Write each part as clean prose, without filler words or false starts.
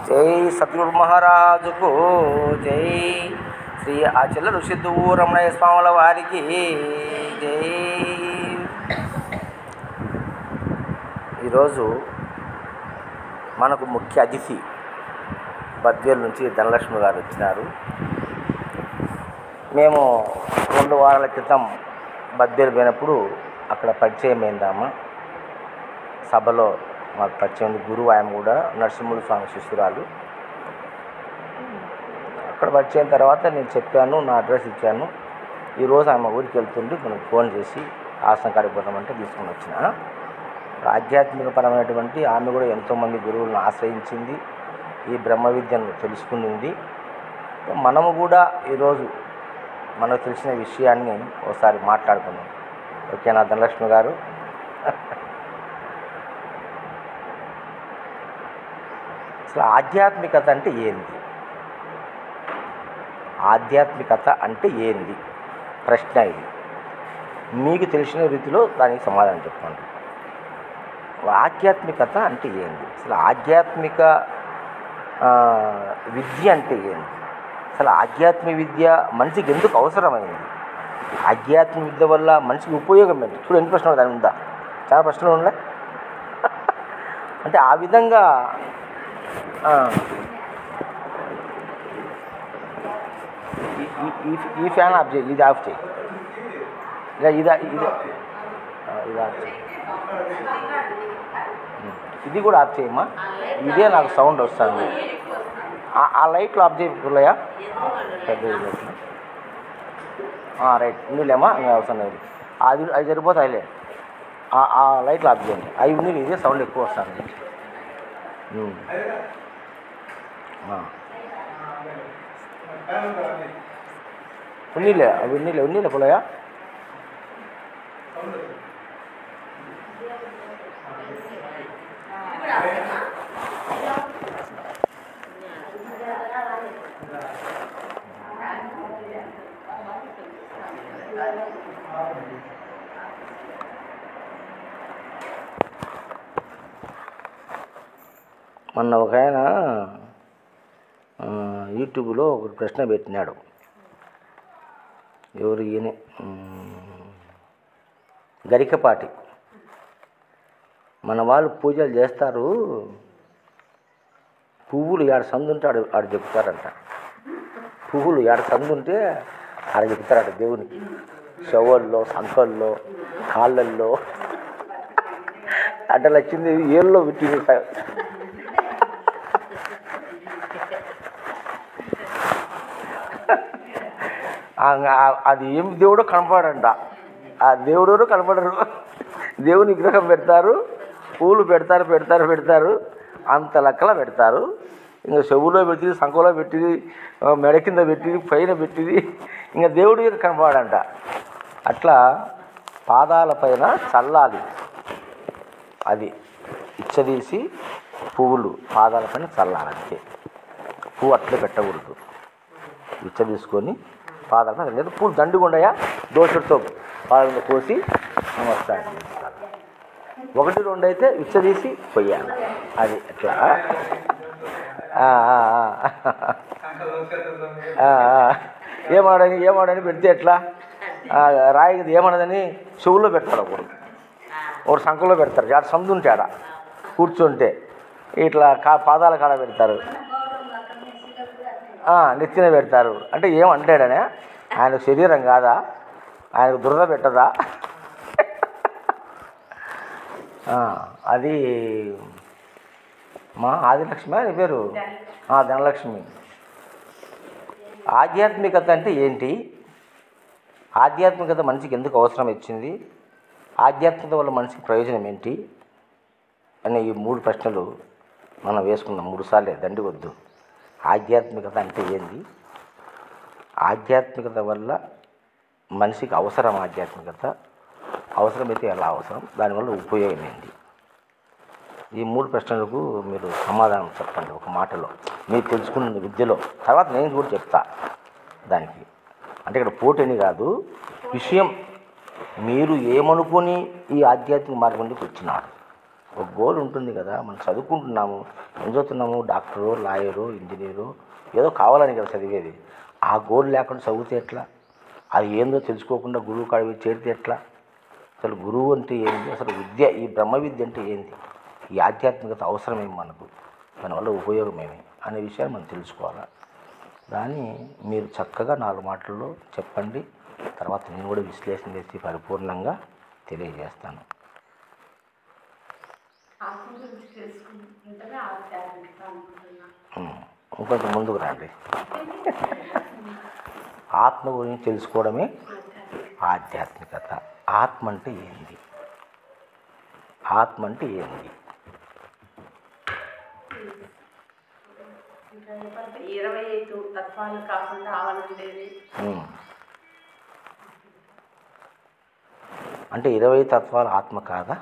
జై సద్గురు మహారాజుకు జై. శ్రీ ఆచల ఋషిద్దు రమణయ్య స్వాముల వారికి జై. ఈరోజు మనకు ముఖ్య అతిథి బద్వేలు నుంచి ధనలక్ష్మి గారు వచ్చినారు. మేము 2 వారాల క్రితం బద్వేలు పోయినప్పుడు అక్కడ పరిచయం అయిందామా సభలో మాకు పరిచయం ఉంది. గురువు ఆయన కూడా నరసింహుడు స్వామి శిష్యురాలు. అక్కడ పరిచయం తర్వాత నేను చెప్పాను, నా అడ్రస్ ఇచ్చాను. ఈరోజు ఆమె ఊరికి వెళ్తుంటే మనకు ఫోన్ చేసి ఆశ్రమం కాడికి పోదామంటే తీసుకొని వచ్చిన. ఆధ్యాత్మికపరమైనటువంటి ఆమె కూడా ఎంతోమంది గురువులను ఆశ్రయించింది, ఈ బ్రహ్మ విద్యను తెలుసుకునింది. మనము కూడా ఈరోజు మనకు తెలిసిన విషయాన్ని ఒకసారి మాట్లాడుకుందాం. ఓకేనా ధనలక్ష్మి గారు? అసలు ఆధ్యాత్మికత అంటే ఏంది? ఆధ్యాత్మికత అంటే ఏంది ప్రశ్న ఇది. మీకు తెలిసిన రీతిలో దానికి సమాధానం చెప్పండి. ఆధ్యాత్మికత అంటే ఏంది? అసలు ఆధ్యాత్మిక విద్య అంటే ఏంది? అసలు ఆధ్యాత్మిక విద్య మనిషికి ఎందుకు అవసరమైంది? ఆధ్యాత్మిక విద్య వల్ల మనిషికి ఉపయోగం ఏంటి? చూడు ఎన్ని ప్రశ్నలు దాని ఉందా? చాలా ప్రశ్నలు ఉందా? అంటే ఆ విధంగా ఈ ఫ్యాన్ ఆఫ్ చేయి, ఇది ఆఫ్ చేయి, ఇది ఆఫ్ చేయి, ఇది కూడా ఆఫ్ చేయమ్మా. ఇదే నాకు సౌండ్ వస్తుంది. ఆ లైట్లు ఆఫ్ చేయలేయా? పెద్ద రైట్ ఉన్నీలేమ్మా, ఇంకా అవసరం లేదు. అది సరిపోతాయిలే. ఆ లైట్లు ఆఫ్ చేయండి. అవి ఉన్నీళ్ళు, ఇదే సౌండ్ ఎక్కువ వస్తుంది. ఉన్నీలే, అవి ఉన్నీలే పోలేయా? మొన్న ఒక ఆయన యూట్యూబ్లో ఒక ప్రశ్న పెట్టినాడు. ఎవరు ఈయన? గరికపాటి. మన వాళ్ళు పూజలు చేస్తారు, పువ్వులు ఏడ సందుంటే ఆడ చెప్తారంట. పువ్వులు ఏడ సందుంటే ఆడ చెప్తారట దేవునికి. చెవుల్లో, సంకల్లో, కాళ్ళల్లో అట్లా వచ్చింది. ఏళ్ళలో పెట్టింది. అది ఏం దేవుడో కనపడంట. ఆ దేవుడు కనపడరు. దేవుని విగ్రహం పెడతారు, పూలు పెడతారు, అంత లెక్కల పెడతారు. ఇంకా చెవులో పెట్టింది, సంఖలో పెట్టింది, మెడ కింద పెట్టింది, పైన పెట్టింది, ఇంకా దేవుడి కనపడంట. అట్లా పాదాల పైన చల్లాలి. అది ఇచ్చదీసి పువ్వులు పాదాల పైన చల్లాలంటే. పువ్వు అట్లే పెట్టకూడదు. ఇచ్చ తీసుకొని పాదాల పైన లేదు. పూలు దండుగుండయా దోషుడితో పాదాలను కోసి నమస్కారం చేస్తారు. 1, 2 అయితే ఇచ్చదీసి పొయ్యాలి. అది ఎట్లా ఏమాడని పెడితే ఎట్లా? రాయిది ఏమన్నదని చెవుల్లో పెట్టకూడదు. ఒకటి సంఖలో పెడతారు. ఆడ సందు ఉంటే ఆడ కూర్చుంటే ఇట్లా పాదాల కాడ పెడతారు, నెత్తిన పెడతారు. అంటే ఏమంటాడనే? ఆయనకు శరీరం కాదా? ఆయనకు దురద పెట్టదా? అది మా ఆదిలక్ష్మి అని పేరు, ధనలక్ష్మి. ఆధ్యాత్మికత అంటే ఏంటి? ఆధ్యాత్మికత మనిషికి ఎందుకు అవసరం వచ్చింది? ఆధ్యాత్మికత వల్ల మనిషికి ప్రయోజనం ఏంటి అనే ఈ 3 ప్రశ్నలు మనం వేసుకుందాం. 3 సార్లే, దండి వద్దు. ఆధ్యాత్మికత అంటే ఏంది? ఆధ్యాత్మికత వల్ల మనిషికి అవసరం. ఆధ్యాత్మికత అవసరమైతే ఎలా అవసరం? దానివల్ల ఉపయోగం ఏంటి? ఈ 3 ప్రశ్నలకు మీరు సమాధానం చెప్పండి ఒక మాటలో, మీరు తెలుసుకున్న విద్యలో. తర్వాత నేను కూడా చెప్తా దానికి. అంటే ఇక్కడ పోటీని కాదు, విషయం. మీరు ఏమనుకొని ఈ ఆధ్యాత్మిక మార్గంలోకి వచ్చినారు, ఒక గోల్ ఉంటుంది కదా. మనం చదువుకుంటున్నాము, ఏం చదువుతున్నాము, డాక్టరు, లాయరు, ఇంజనీరు, ఏదో కావాలని కదా చదివేది. ఆ గోల్ లేకుండా చదివితే ఎట్లా? అది ఏందో తెలుసుకోకుండా గురువు కాడికి చేరితే ఎట్లా? అసలు గురువు అంటే ఏంటి, అసలు విద్య, ఈ బ్రహ్మ విద్య అంటే ఏంటి, ఈ ఆధ్యాత్మికత అవసరమేమి మనకు, దానివల్ల ఉపయోగమేమి అనే విషయాన్ని మనం తెలుసుకోవాలి. దాన్ని మీరు చక్కగా 4 మాటల్లో చెప్పండి. తర్వాత నేను కూడా విశ్లేషణ చేసి పరిపూర్ణంగా తెలియజేస్తాను. ఇంకొంచెం ముందుకు రండి. ఆత్మ గురించి తెలుసుకోవడమే ఆధ్యాత్మికత. ఆత్మ అంటే ఏంది? ఆత్మ అంటే ఏంది? 25 తత్వాలు కాకుండా ఆవనుండేది. అంటే 20 తత్వాలు ఆత్మ కాదా?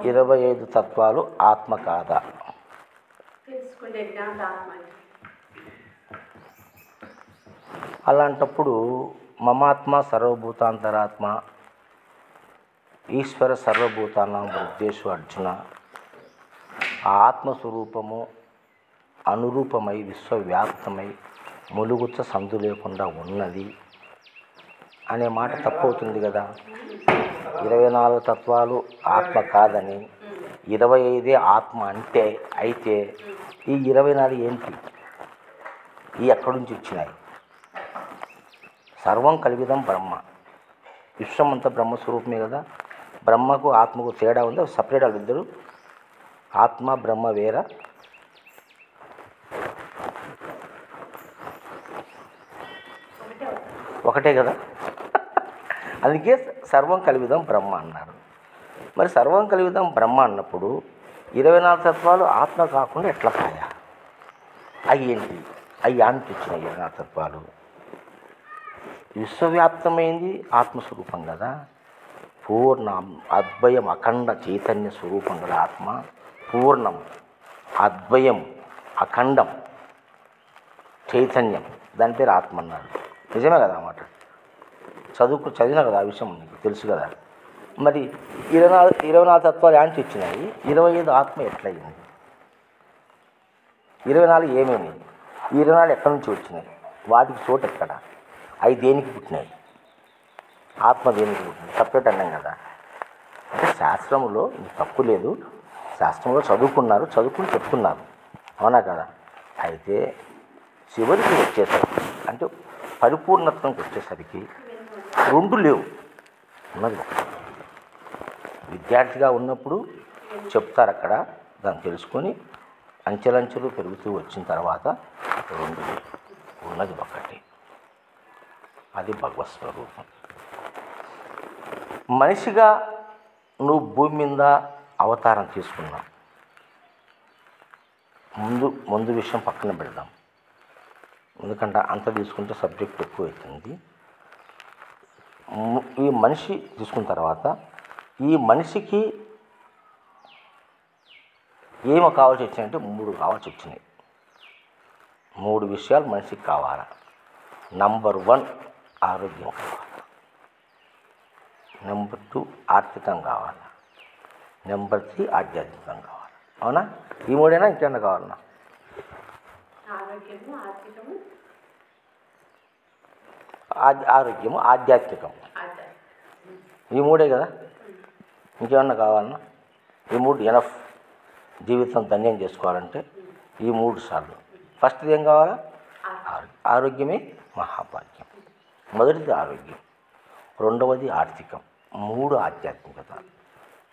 25 తత్వాలు ఆత్మ కాదా? తెలుసుకునే జ్ఞానాత్మ. అలాంటప్పుడు మమాత్మ సర్వభూతాంతరాత్మ ఈశ్వర సర్వభూతానాం హృద్దేశు అర్జున, ఆ ఆత్మస్వరూపము అనురూపమై విశ్వవ్యాప్తమై ములుగుచ్చ సందు లేకుండా ఉన్నది అనే మాట తప్పవుతుంది కదా. 24 తత్వాలు ఆత్మ కాదని, 25 ఆత్మ అంటే అయితే ఈ 24 ఏంటి? ఈ ఎక్కడి నుంచి వచ్చినాయి? సర్వం కల్విదం బ్రహ్మ, విశ్వం అంతా బ్రహ్మస్వరూపమే కదా. బ్రహ్మకు ఆత్మకు తేడా ఉంది, సపరేట్ వాళ్ళు ఇద్దరు. ఆత్మ బ్రహ్మ వేరా? ఒకటే కదా. అందుకే సర్వం కల్విదం బ్రహ్మ అన్నారు. మరి సర్వం కల్విదం బ్రహ్మ అన్నప్పుడు 24 తత్వాలు ఆత్మ కాకుండా ఎట్లా కాయా? అవి ఏంటి? అవి యాంటి వచ్చినాయి 24 తత్వాలు. విశ్వవ్యాప్తమైంది ఆత్మస్వరూపం కదా. పూర్ణ అద్వయం అఖండ చైతన్య స్వరూపం కదా ఆత్మ. పూర్ణం, అద్వయం, అఖండం చైతన్యం, దాని పేరు ఆత్మ అన్నారు. నిజమే కదా అన్నమాట. చదివిన కదా ఆ విషయం, నీకు తెలుసు కదా. మరి 24 తత్వాలు యాంటి వచ్చినాయి, 25 ఆత్మ ఎట్లయింది? 24 ఏమేమి? 24 ఎక్కడి నుంచి వచ్చినాయి? వాటికి చోటు ఎక్కడ? అవి దేనికి పుట్టినాయి? ఆత్మ దేనికి పుట్టింది? సపరేట్ అన్నాం కదా. అంటే శాస్త్రంలో తప్పు లేదు, శాస్త్రంలో చదువుకుని చెప్తున్నారు, అవునా కదా. అయితే చివరికి వచ్చేసరికి, అంటే పరిపూర్ణత్వంకి వచ్చేసరికి 2 లేవు, ఉన్నది. విద్యార్థిగా ఉన్నప్పుడు చెప్తారు అక్కడ, దాన్ని తెలుసుకొని అంచెలంచెలు పెరుగుతూ వచ్చిన తర్వాత 2 లేవు, ఉన్నది ఒకటి. అది భగవత్ స్వరూపం. మనిషిగా నువ్వు భూమి మీద అవతారం తీసుకున్నావు. ముందు విషయం పక్కన పెడదాం, ఎందుకంటే అంత తీసుకుంటే సబ్జెక్ట్ ఎక్కువ అవుతుంది. ఈ మనిషి తీసుకున్న తర్వాత ఈ మనిషికి ఏమో కావాల్సి వచ్చినాయంటే 3 కావాల్సి వచ్చినాయి. 3 విషయాలు మనిషికి కావాలి. నంబర్ 1 ఆరోగ్యం కావాలి, నెంబర్ 2 ఆర్థికం కావాలి, నెంబర్ 3 ఆధ్యాత్మికం కావాలి. అవునా? ఈ 3 ఇంకేమన్నా కావాలన్నా? ఆరోగ్యము, ఆధ్యాత్మికం, ఈ 3 కదా. ఇంకేమన్నా కావాలన్నా? ఈ 3 ఎనఫ్. జీవితం ధన్యం చేసుకోవాలంటే ఈ 3 సార్లు. ఫస్ట్ది ఏం కావాలా? ఆరోగ్యమే మహాభాగ్యం. మొదటిది ఆరోగ్యం, రెండవది ఆర్థికం, 3 ఆధ్యాత్మికత.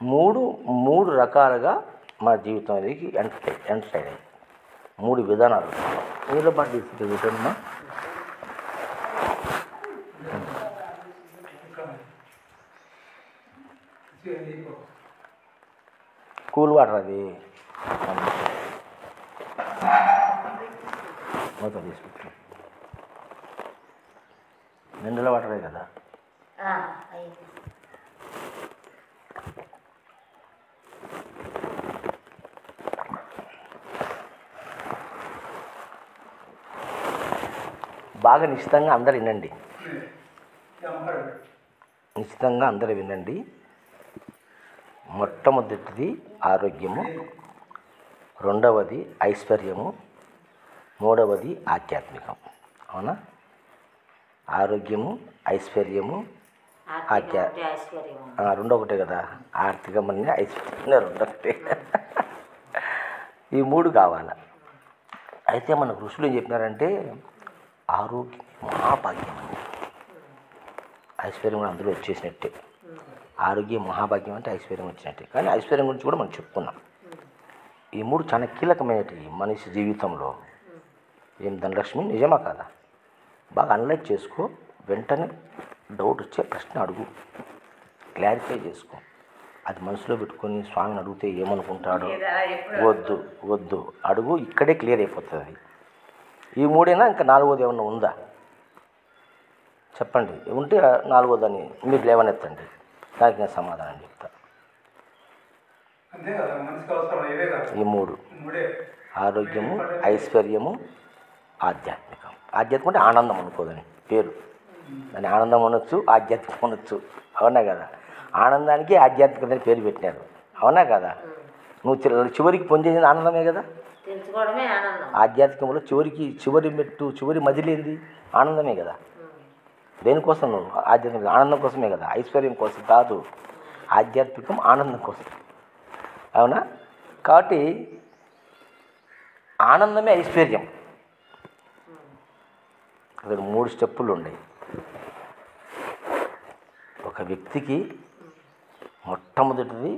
3 రకాలుగా మన జీవితం అనేది ఎంటర్ అయ్యాయి. 3 విధానాలు. మీలో పాటు తీసుకుంటే కూల్ వాటర్, అది మొత్తం తీసుకుంటాం. మినరల్ వాటరే కదా. బాగా నిశ్చితంగా అందరు వినండి, నిశ్చితంగా అందరు వినండి. మొట్టమొదటిది ఆరోగ్యము, రెండవది ఐశ్వర్యము, మూడవది ఆధ్యాత్మికం. అవునా? ఆరోగ్యము, ఐశ్వర్యము, రెండు ఒకటే కదా. ఆర్థికం అన్నీ ఐశ్వర్యం రెండు ఒకటే. ఈ మూడు కావాలి. అయితే మన ఋషులు ఏం చెప్పినారంటే ఆరోగ్యం మహాభాగ్యం. ఐశ్వర్యం కూడా అందులో వచ్చేసినట్టే. ఆరోగ్యం మహాభాగ్యం అంటే ఐశ్వర్యం వచ్చినట్టే. కానీ ఐశ్వర్యం గురించి కూడా మనం చెప్పుకున్నాం. ఈ మూడు చాలా కీలకమైనవి మనిషి జీవితంలో. ఏం ధనలక్ష్మి, నిజమా కాదా? బాగా అనలైజ్ చేసుకో. వెంటనే డౌట్ వచ్చే ప్రశ్న అడుగు, క్లారిఫై చేసుకో. అది మనసులో పెట్టుకొని స్వామిని అడిగితే ఏమనుకుంటాడో వద్దు వద్దు అడుగు. ఇక్కడే క్లియర్ అయిపోతుంది. ఈ మూడైనా ఇంకా నాలుగోది ఏమన్నా ఉందా చెప్పండి. ఉంటే నాలుగోదని మీరు లేవనెత్తండి, దానికి నేను సమాధానం చెప్తా. ఈ మూడు: ఆరోగ్యము, ఐశ్వర్యము, ఆధ్యాత్మికం. ఆధ్యాత్మికం అంటే ఆనందం అనుకోదని పేరు. దాన్ని ఆనందం అనొచ్చు, ఆధ్యాత్మికం అనొచ్చు. అవునా కదా? ఆనందానికి ఆధ్యాత్మికత అని పేరు పెట్టినారు. అవునా కదా? నువ్వు చివరికి పొందేది ఆనందమే కదా. ఆధ్యాత్మికంలో చివరి మెట్టు, చివరి మజిలేంది? ఆనందమే కదా. దేనికోసం నువ్వు? ఆధ్యాత్మిక ఆనందం కోసమే కదా, ఐశ్వర్యం కోసం కాదు. ఆధ్యాత్మికం ఆనందం కోసం. అవునా? కాబట్టి ఆనందమే ఐశ్వర్యం. ఇక్కడ 3 స్టెప్పులు ఉన్నాయి. ఒక వ్యక్తికి మొట్టమొదటిది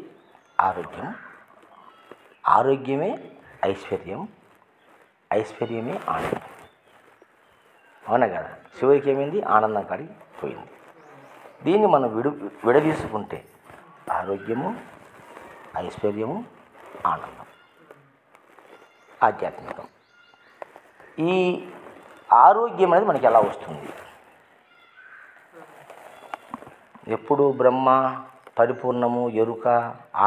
ఆరోగ్యం, ఆరోగ్యమే ఐశ్వర్యం, ఐశ్వర్యమే ఆనందం. అవునా కదా? చివరికి ఏమైంది? ఆనందం కాడికి పోయింది. దీన్ని మనం విడదీసుకుంటే ఆరోగ్యము, ఐశ్వర్యము, ఆనందం, ఆధ్యాత్మికం. ఈ ఆరోగ్యం అనేది మనకి ఎలా వస్తుంది? ఎప్పుడు బ్రహ్మ, పరిపూర్ణము, ఎరుక,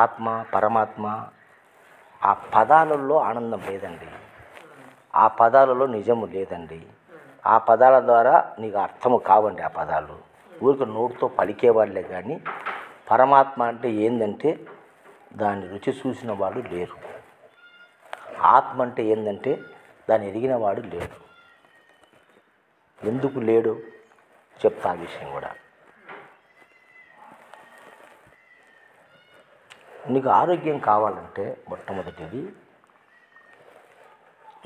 ఆత్మ, పరమాత్మ, ఆ పదాలలో ఆనందం లేదండి. ఆ పదాలలో నిజము లేదండి. ఆ పదాల ద్వారా నీకు అర్థము కావండి. ఆ పదాలు ఊరికి నోటితో పలికేవాళ్ళే. కానీ పరమాత్మ అంటే ఏందంటే దాన్ని రుచి చూసిన వాడు లేరు. ఆత్మ అంటే ఏంటంటే దాన్ని ఎరిగిన వాడు లేడు. ఎందుకు లేడు చెప్తా ఆ విషయం కూడా. నీకు ఆరోగ్యం కావాలంటే మొట్టమొదటిది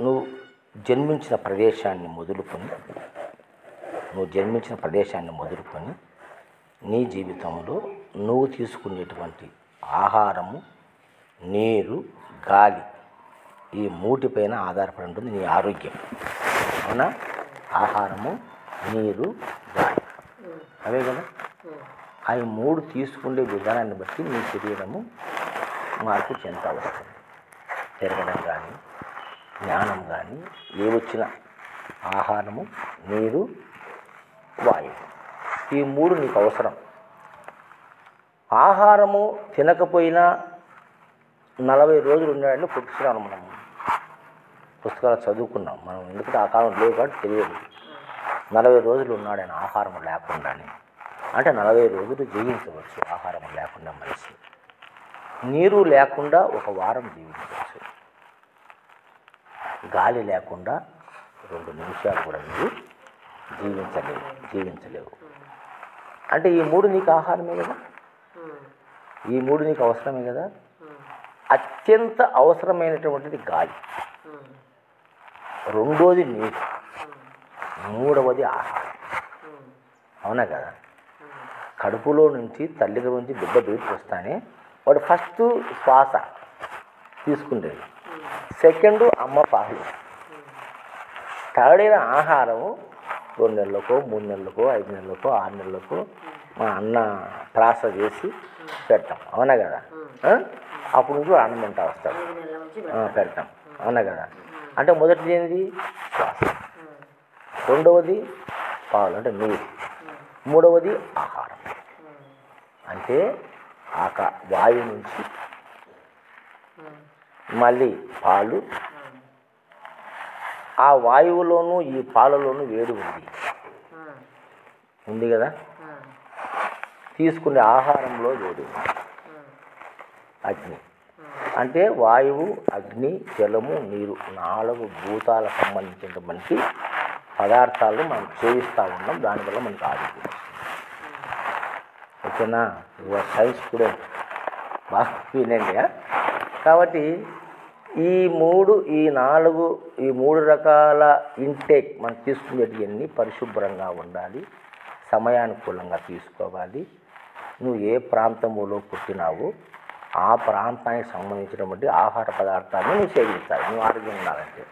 నువ్వు జన్మించిన ప్రదేశాన్ని మొదలుకొని నీ జీవితంలో నువ్వు తీసుకునేటువంటి ఆహారము, నీరు, గాలి, ఈ మూటిపైన ఆధారపడి ఉంటుంది నీ ఆరోగ్యం. అవునా? ఆహారము, నీరు, గాలి, అవే కదా. అవి 3 తీసుకునే విధానాన్ని బట్టి నీ శరీరము మార్పు చెందుతూ వస్తుంది. పెరగడం కానీ, జ్ఞానం కానీ, ఏ వచ్చిన ఆహారము, నీరు, వాయువు, ఈ 3 నీకు అవసరం. ఆహారము తినకపోయినా 40 రోజులు ఉన్నాడని పుట్టుకున్నాను. మనం పుస్తకాలు చదువుకున్నాం. మనం ఎందుకంటే ఆ కాలం లేవు కాబట్టి తెలియదు. 40 రోజులు ఉన్నాడని ఆహారం లేకుండానే. అంటే 40 రోజులు జీవించవచ్చు ఆహారం లేకుండా మనిషి. నీరు లేకుండా 1 వారం జీవించవచ్చు. గాలి లేకుండా 2 నిమిషాలు కూడా నువ్వు జీవించలేవు. అంటే ఈ 3 నీకు ఆహారమే కదా, ఈ 3 నీకు అవసరమే కదా. అత్యంత అవసరమైనటువంటిది గాలి, రెండోది నీరు, మూడవది ఆహారం. అవునా కదా? కడుపులో నుంచి తల్లి నుంచి బిడ్డ బయటకు వస్తానే వాడు ఫస్ట్ శ్వాస తీసుకుండేది, సెకండ్ అమ్మ పాలు, థర్డ్ ఆహారము 2 నెలలకో 3 నెలలకో 5 నెలలకో 6 నెలలకో మా అన్న ప్రాస చేసి పెడతాం. అవునా కదా? అప్పుడు నుంచి ఆనందం తింటా వస్తాడు, పెడతాం. అవునా కదా? అంటే మొదటిది ఏంది? శ్వాస, రెండవది పాలు అంటే నీరు, మూడవది ఆహారం. అంటే వాయువు నుంచి మళ్ళీ పాలు, ఆ వాయువులోనూ ఈ పాలలోనూ వేడి ఉంది కదా. తీసుకునే ఆహారంలో వేడి ఉంది. అగ్ని అంటే వాయువు, అగ్ని, జలము, నీరు 4 భూతాలకు సంబంధించినటువంటి పదార్థాలు మనం సేవిస్తూ ఉన్నాం. దానివల్ల మనకు ఆరోగ్యం వస్తుంది. ఓకేనా? యువర్ సైన్స్ స్టూడెంట్ బాగా వినండి. కాబట్టి ఈ 3 రకాల ఇంటేక్ మనం తీసుకునేటివన్నీ పరిశుభ్రంగా ఉండాలి, సమయానుకూలంగా తీసుకోవాలి. నువ్వు ఏ ప్రాంతంలో పుట్టినావో ఆ ప్రాంతానికి సంబంధించినటువంటి ఆహార పదార్థాలను నువ్వు సేవించాలి. నువ్వు ఆరోగ్యంగా ఉండాలంటే.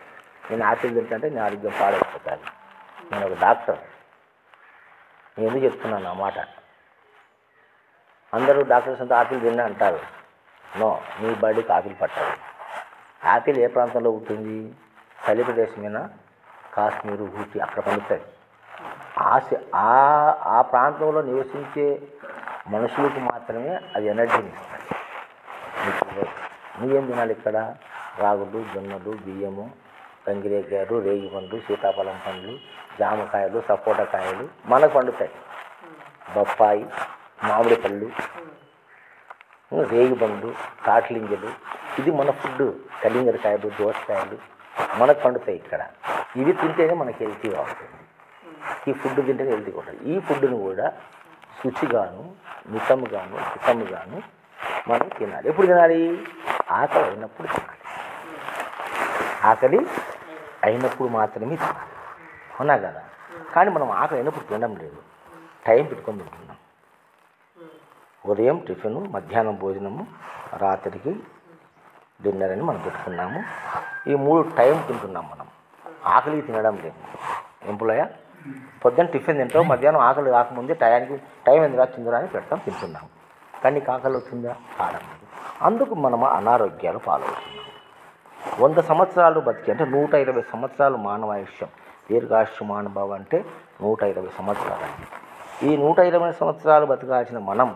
నేను ఆపిల్ తింటే నేను ఆరోగ్యం పాడైపోతాను. నేను ఒక డాక్టర్. నేను ఎందుకు చెప్తున్నాను ఆ మాట? అందరూ డాక్టర్స్ అంతా ఆపిల్ తిన్నా అంటారు. నో, నీ బాడీకి ఆపిల్ పట్టాలి. ఆపిల్ ఏ ప్రాంతంలో ఉంటుంది? చలి ప్రదేశమైన కాశ్మీరు, ఊటీ అక్కడ పండుతుంది. ఆ ప్రాంతంలో నివసించే మనుషులకు మాత్రమే అది ఎనర్జీని ఇస్తుంది. నువ్వేం తినాలి ఇక్కడ? రాగులు, జొన్నలు, బియ్యము, గంగిరేకాయలు, రేగి పండ్లు, సీతాఫలం పండ్లు, జామకాయలు, సపోటా కాయలు మనకు పండుతాయి. బొప్పాయి, మామిడి పళ్ళు, రేగి పండ్లు, తాట్లింజలు, ఇది మన ఫుడ్. కలింగరకాయలు, దోసకాయలు మనకు పండుతాయి ఇక్కడ. ఇవి తింటేనే మనకి హెల్తీగా ఉంటుంది. ఈ ఫుడ్ తింటేనే హెల్తీగా ఉంటుంది. ఈ ఫుడ్ని కూడా శుచిగాను, మితముగాను, హితముగాను మనం తినాలి. ఎప్పుడు తినాలి? ఆకలి అయినప్పుడు తినాలి. ఆకలి అయినప్పుడు మాత్రమే తినాలి. అవునా కదా? కానీ మనం ఆకలి అయినప్పుడు తినడం లేదు, టైం పెట్టుకొని తింటున్నాం. ఉదయం టిఫిను, మధ్యాహ్నం భోజనము, రాత్రికి డిన్నర్ అని మనం పెట్టుకున్నాము. ఈ 3 టైం తింటున్నాం మనం. ఆకలికి తినడం లేదు. ఎంపులయ పొద్దున్న టిఫిన్ తింటాం, మధ్యాహ్నం ఆకలి కాకముందే టైం ఎందుకు వచ్చిందిరా అని పెడతాం, తింటున్నాం. కానీ నీకు ఆకలి వచ్చిందా? కావడం లేదు. అందుకు మనం అనారోగ్యాలు పాలవుతున్నాం. 100 సంవత్సరాలు బతికి అంటే 120 సంవత్సరాలు మానవాయుష్యం. దీర్ఘాయుష్మానుభవ అంటే 120 సంవత్సరాలు. ఈ 120 సంవత్సరాలు బతకాల్సిన మనం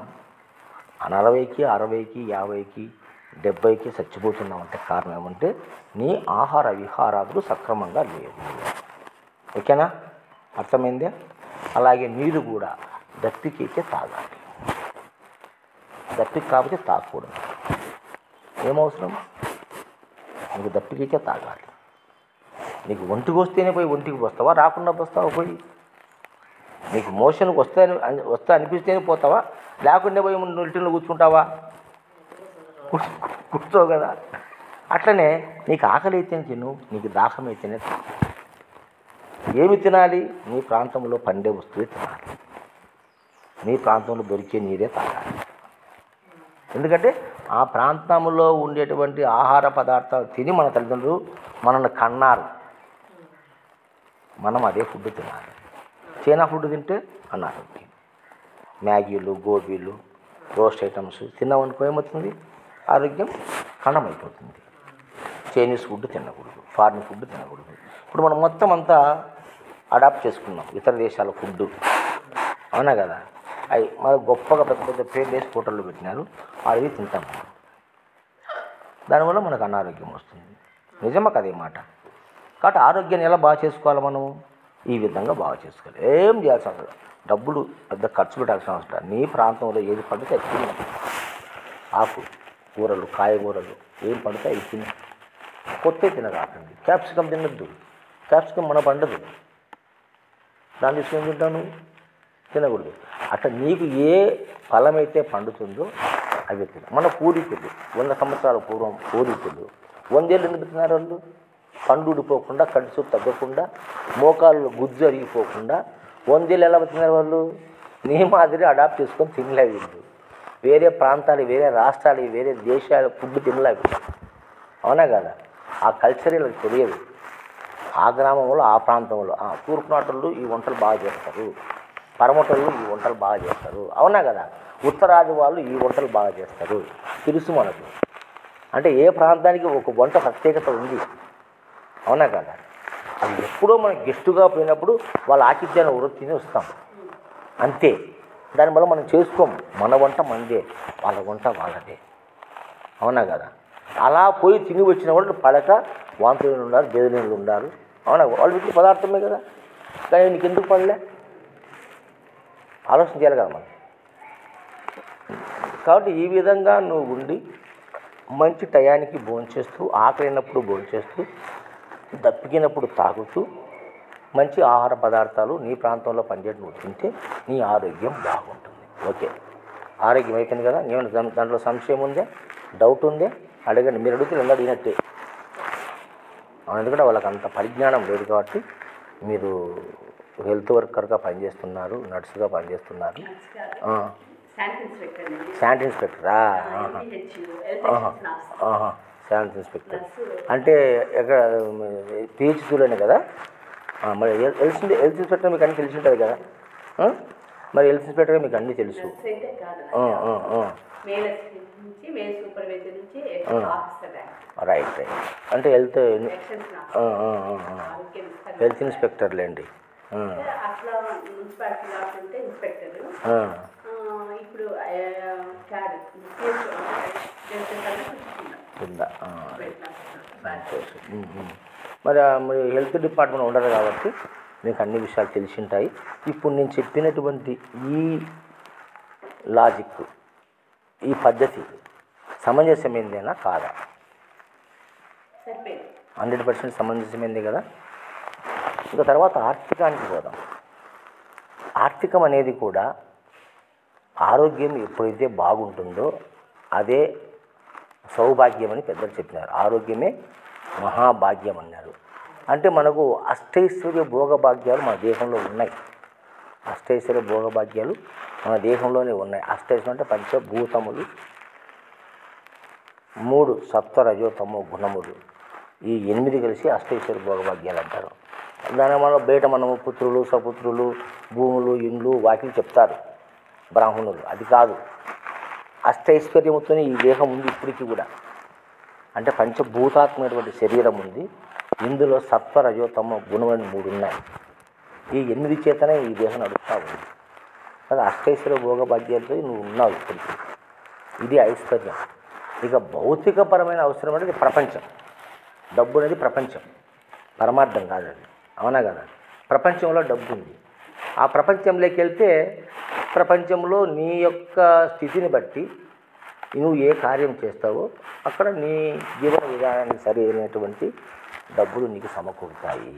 40కి, 60కి, 50కి, 70కి చచ్చిపోతున్నామంటే కారణం ఏమంటే నీ ఆహార విహారాదులు సక్రమంగా లేవు. ఓకేనా? అర్థమైందే? అలాగే నీరు కూడా దప్పికైతే తాగాలి. దప్పిక కాకపోతే తాగకూడదు. ఏమవసరం? నీకు దప్పికైతే తాగాలి. నీకు ఒంటికి వస్తేనే పోయి ఒంటికి పోస్తావా? రాకుండా పోస్తావా? పోయి నీకు మోషన్కి వస్తే అనిపిస్తేనే పోతావా? లేకుండా పోయి నిల్టిలో కూర్చుంటావా? కూర్చోవు కదా. అట్లనే నీకు ఆకలి అయితేనే తిను, నీకు దాహం అయితేనే తిను. ఏమి తినాలి? నీ ప్రాంతంలో పండే వస్తువే తినాలి. నీ ప్రాంతంలో దొరికే నీరే తాగాలి. ఎందుకంటే ఆ ప్రాంతంలో ఉండేటువంటి ఆహార పదార్థాలు తిని మన తల్లిదండ్రులు మనల్ని కన్నారు. మనం అదే ఫుడ్ తినాలి. చైనా ఫుడ్ తింటే అనారోగ్యం. మ్యాగీలు, గోబీలు, రోస్ట్ ఐటమ్స్ తిన్నామనుకో ఏమవుతుంది? ఆరోగ్యం ఖండమైపోతుంది. చైనీస్ ఫుడ్ తినకూడదు, ఫారిన్ ఫుడ్ తినకూడదు. ఇప్పుడు మనం మొత్తం అంతా అడాప్ట్ చేసుకున్నాం ఇతర దేశాల ఫుడ్. అవునా కదా? అవి మరి గొప్పగా పెద్ద పెద్ద పేర్లు వేసి హోటల్లో పెట్టినారు, అవి తింటాం. దానివల్ల మనకు అనారోగ్యం వస్తుంది. నిజమా కదే మాట? కాబట్టి ఆరోగ్యాన్ని ఎలా బాగా చేసుకోవాలి? మనం ఈ విధంగా బాగా చేసుకోవాలి. ఏం చేయాల్సిన అవసరం, డబ్బులు పెద్ద ఖర్చు పెట్టాల్సిన అవసరం. నీ ప్రాంతంలో ఏది పండితే అది తిను. ఆకు కూరలు, కాయగూరలు ఏం పండితే అవి తిను. కొత్త తినరాకండి. క్యాప్సికమ్ తినద్దు. క్యాప్సికమ్ మన పండదు. దాన్ని తీసుకొని తింటాను, తినకూడదు. అట్లా నీకు ఏ ఫలమైతే పండుతుందో అవి తిను. మన పూర్వీకులు 100 సంవత్సరాల పూర్వం పూర్వీకులు 100 ఏళ్ళు ఎందుకు తిన్నారు? వాళ్ళు పండు ఊడిపోకుండా, కడుసు తగ్గకుండా, మోకాళ్ళు గుజ్జు అరిగిపోకుండా 100 ఏళ్ళు ఎలా తిన్నారు వాళ్ళు? నీ మాదిరి అడాప్ట్ చేసుకొని తినలే వీళ్ళు. వేరే ప్రాంతాలు, వేరే రాష్ట్రాలు, వేరే దేశాల ఫుడ్ తినలే వీళ్ళు. అవునా కదా? ఆ కల్చర్ వీళ్ళకి తెలియదు. ఆ గ్రామంలో, ఆ ప్రాంతంలో తూర్పునాటోళ్ళు ఈ వంటలు బాగా చేస్తారు, పరమటోళ్ళు ఈ వంటలు బాగా చేస్తారు. అవునా కదా? ఉత్తరాది వాళ్ళు ఈ వంటలు బాగా చేస్తారు. తెలుసు మనకు. అంటే ఏ ప్రాంతానికి ఒక వంట ప్రత్యేకత ఉంది. అవునా కదా? అది ఎప్పుడో మనం గెస్టుగా పోయినప్పుడు వాళ్ళ ఆతిథ్యాన్ని వృత్తిని వస్తాం అంతే. దానివల్ల మనం చేసుకోము. మన వంట మనదే, వాళ్ళ వంట వాళ్ళదే. అవునా కదా? అలా పోయి తిని వచ్చిన వాళ్ళు పడక వాంతులు ఉన్నారు, బేదనీళ్ళు ఉన్నారు. అవునా? వాళ్ళు వీటి పదార్థమే కదా. కానీ నీకు ఎందుకు పడలే? ఆలోచన చేయాలి కదా మనం. కాబట్టి ఈ విధంగా నువ్వు ఉండి మంచి టయానికి భోంచేస్తూ, ఆకలినప్పుడు భోంచేస్తూ, దప్పికినప్పుడు తాగుతూ, మంచి ఆహార పదార్థాలు నీ ప్రాంతంలో పనిచేయడం నువ్వు తింటే నీ ఆరోగ్యం బాగుంటుంది. ఓకే, ఆరోగ్యం అయిపోయింది కదా. ఏమైనా దాంట్లో సంశయం ఉందే, డౌట్ ఉందే అడగండి. మీరు అడిగితే నేను అడిగినట్టే. ఎందుకంటే వాళ్ళకి అంత పరిజ్ఞానం లేదు కాబట్టి. మీరు హెల్త్ వర్కర్గా పనిచేస్తున్నారు, నర్సుగా పనిచేస్తున్నారు. శానిటరీ ఇన్స్పెక్టరా? శానిటరీ ఇన్స్పెక్టర్ అంటే ఎక్కడ పిహెచ్డీలోనే కదా. మరి హెల్త్ ఇన్స్పెక్టర్ మీకు అన్నీ తెలిసి ఉంటుంది కదా. మరి హెల్త్ ఇన్స్పెక్టర్గా మీకు అన్నీ తెలుసు. రైట్. అంటే హెల్త్ ఇన్స్పెక్టర్లేండి. మరి హెల్త్ డిపార్ట్మెంట్ ఉండరు కాబట్టి మీకు అన్ని విషయాలు తెలిసి ఉంటాయి. ఇప్పుడు నేను చెప్పినటువంటి ఈ లాజిక్, ఈ పద్ధతి సమంజసమైందేనా కాదా? 100% సమంజసమైంది కదా. ఇంకా తర్వాత ఆర్థికానికి పోదాం. ఆర్థికం అనేది కూడా ఆరోగ్యం ఎప్పుడైతే బాగుంటుందో అదే సౌభాగ్యం అని పెద్దలు చెప్పినారు. ఆరోగ్యమే మహాభాగ్యం అన్నారు. అంటే మనకు అష్టైశ్వర్య భోగభాగ్యాలు మన దేహంలో ఉన్నాయి. అష్టైశ్వర్య భోగభాగ్యాలు మన దేహంలోనే ఉన్నాయి. అష్టైశ్వర్యం అంటే పంచభూతములు, 3 సత్వరజోతమో గుణములు, ఈ 8 కలిసి అష్టైశ్వర్య భోగభాగ్యాలు అంటారు. దాని వల్ల బయట మనము పుత్రులు, సపుత్రులు, భూములు, ఇండ్లు, వాకిలు చెప్తారు బ్రాహ్మణులు. అది కాదు. అష్టైశ్వర్యముతోనే ఈ దేహం ఉంది ఇప్పటికీ కూడా. అంటే పంచభూతాత్మైనటువంటి శరీరం ఉంది. ఇందులో సత్వ రజోతమ గుణములని 3 ఉన్నాయి. ఈ 8 చేతనే ఈ దేహం నడుస్తూ ఉంది. అది అష్టైశ్వర్య భోగభాగ్యాలతో నువ్వు ఉన్నావు ఇప్పటికీ. ఇది ఐశ్వర్యం. ఇక భౌతికపరమైన అవసరం అనేది ప్రపంచం. డబ్బు అనేది ప్రపంచం, పరమార్థం కాదు అది. అవునా కదా. ప్రపంచంలో డబ్బు ఉంది. ఆ ప్రపంచంలోకి వెళ్తే ప్రపంచంలో నీ యొక్క స్థితిని బట్టి నువ్వు ఏ కార్యం చేస్తావో అక్కడ నీ జీవన విధానానికి సరి అయినటువంటి డబ్బులు నీకు సమకూరుతాయి.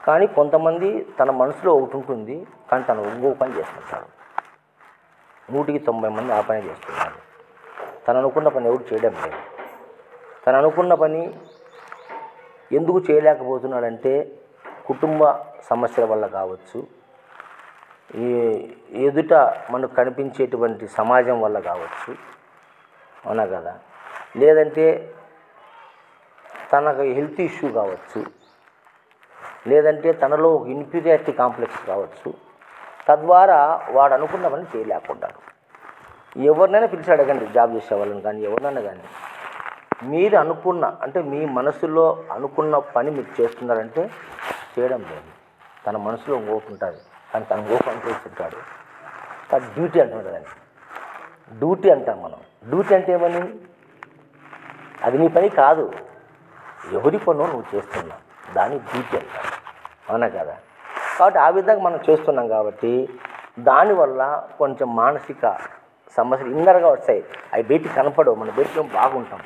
కానీ కొంతమంది తన మనసులో ఒకటి ఉంటుంది, కానీ తను ఇంకో పని చేస్తుంటాడు. 100కి 90 మంది ఆ పని చేస్తున్నారు. తను అనుకున్న పని ఎవరు చేయడం లేదు. తను అనుకున్న పని ఎందుకు చేయలేకపోతున్నాడంటే కుటుంబ సమస్యల వల్ల కావచ్చు, ఈ ఎదుట మనకు కనిపించేటువంటి సమాజం వల్ల కావచ్చు. అవునా కదా. లేదంటే తనకు హెల్త్ ఇష్యూ కావచ్చు, లేదంటే తనలో ఒక ఇన్ఫీరియారిటీ కాంప్లెక్స్ కావచ్చు. తద్వారా వాడు అనుకున్న పని చేయలేకుంటాడు. ఎవరినైనా పిలిచి అడగండి, జాబ్ చేసే వాళ్ళని కానీ ఎవరినైనా కానీ, మీరు అనుకున్న అంటే మీ మనసులో అనుకున్న పని మీరు చేస్తున్నారంటే చేయడం లేదు. తన మనసులో ఇంకోకుంటుంది, కానీ తను ఇంకో పని చేస్తుంటాడు. అది డ్యూటీ అంటున్నాడు. దాన్ని డ్యూటీ అంటాం మనం. డ్యూటీ అంటే ఏమని? అది నీ పని కాదు, ఎవరి పనో నువ్వు చేస్తున్నావు, దాన్ని డ్యూటీ అంటాం. అవునా కదా. కాబట్టి ఆ విధంగా మనం చేస్తున్నాం కాబట్టి దానివల్ల కొంచెం మానసిక సమస్యలు ఇన్నర్గా వస్తాయి. అవి బయటికి కనపడవు. మన బయటలో బాగుంటాం,